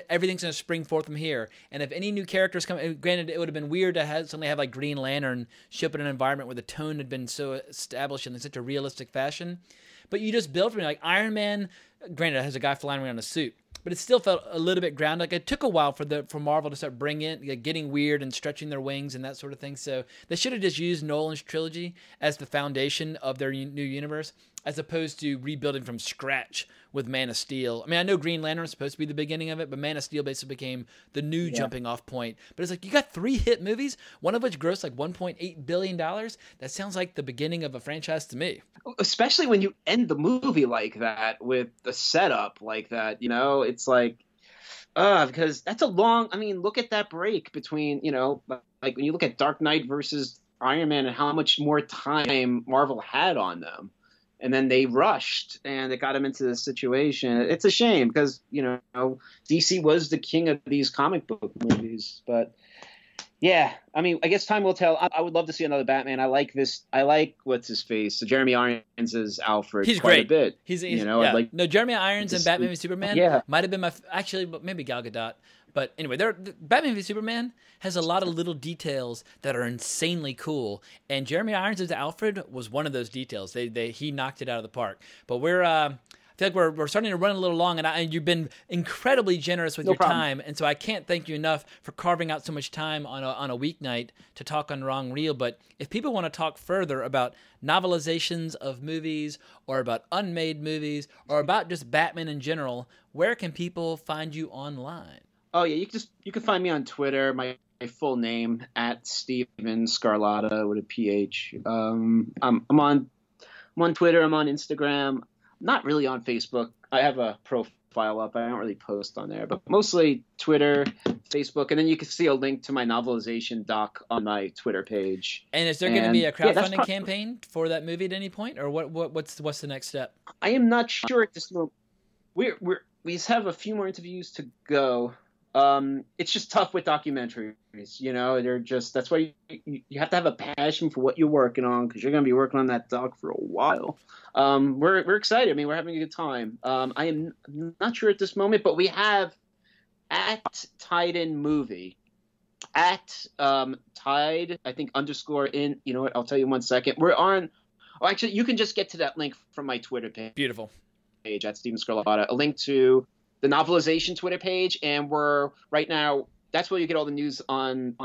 everything's going to spring forth from here. And if any new characters come, granted, it would have been weird to suddenly have like Green Lantern show up in an environment where the tone had been so established in such a realistic fashion. But you just build from it. Like Iron Man, granted, it has a guy flying around in a suit, but it still felt a little bit grounded. Like, it took a while for Marvel to start getting weird and stretching their wings and that sort of thing. So they should have just used Nolan's trilogy as the foundation of their new universe, as opposed to rebuilding from scratch with Man of Steel. I mean, I know Green Lantern was supposed to be the beginning of it, but Man of Steel basically became the new jumping off point. But it's like, you got 3 hit movies, one of which grossed like $1.8 billion. That sounds like the beginning of a franchise to me. Especially when you end the movie like that, with the setup like that, you know, it's like, because that's a long, I mean, look at that break between, you know, like when you look at Dark Knight versus Iron Man and how much more time Marvel had on them. And then they rushed and it got them into this situation. It's a shame, because, you know, DC was the king of these comic book movies. But Yeah, I mean, I guess time will tell. I would love to see another Batman. I like this. I like what's his face, so Jeremy Irons as Alfred He's quite a great. bit. He's I'd yeah. like No, Jeremy Irons to and Batman see. v Superman Yeah. might have been my actually, but maybe Gal Gadot. But anyway, Batman v Superman has a lot of little details that are insanely cool, and Jeremy Irons as Alfred was one of those details. He knocked it out of the park. But I feel like we're starting to run a little long, and you've been incredibly generous with No your problem. time, and so I can't thank you enough for carving out so much time on a weeknight to talk on Wrong Reel. But if people want to talk further about novelizations of movies, or about unmade movies, or about just Batman in general, where can people find you online? Oh yeah, you can find me on Twitter. My full name at Steven Scarlatta with a PH. I'm on Twitter. I'm on Instagram. Not really on Facebook. I have a profile up. I don't really post on there, but mostly Twitter, Facebook, and then you can see a link to my novelization doc on my Twitter page. And is there going to be a Yeah, crowdfunding campaign for that movie at any point, or what's the next step? I am not sure at this moment. We have a few more interviews to go. It's just tough with documentaries, they're just, that's why you have to have a passion for what you're working on, because you're going to be working on that doc for a while. We're excited. I mean, we're having a good time. I am not sure at this moment, but we have at Titan Movie, at Tide, I think _ in, you know what, I'll tell you in 1 second. We're on, oh, actually, you can just get to that link from my Twitter page. Beautiful. At Steven Scarlatta, a link to the novelization Twitter page, and we're right now, that's where you get all the news on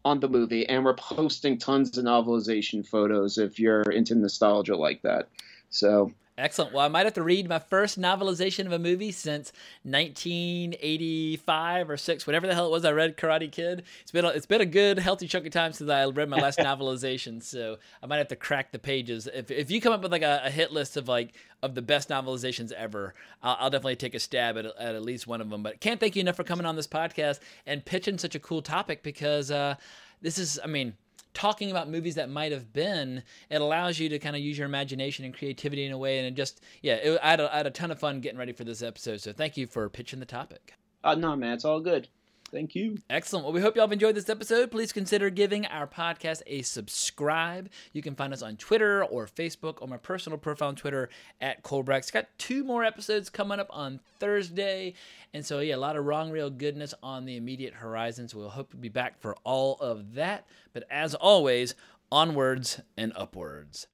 the movie, and we're posting tons of novelization photos if you're into nostalgia like that. So Excellent. Well, I might have to read my first novelization of a movie since 1985 or 6, whatever the hell it was. I read Karate Kid. It's been a good, healthy chunk of time since I read my last novelization. So I might have to crack the pages. If you come up with like a hit list of the best novelizations ever, I'll definitely take a stab at least one of them. But can't thank you enough for coming on this podcast and pitching such a cool topic, because this is, I mean, talking about movies that might have been, it allows you to kind of use your imagination and creativity in a way, and it just, I had a ton of fun getting ready for this episode, so thank you for pitching the topic. no, man, it's all good. Thank you. Excellent. Well, we hope y'all have enjoyed this episode. Please consider giving our podcast a subscribe. You can find us on Twitter or Facebook, or my personal profile on Twitter at Colbrax. Got 2 more episodes coming up on Thursday. And so, a lot of Wrong Reel goodness on the immediate horizon. So we'll hope to be back for all of that. But as always, onwards and upwards.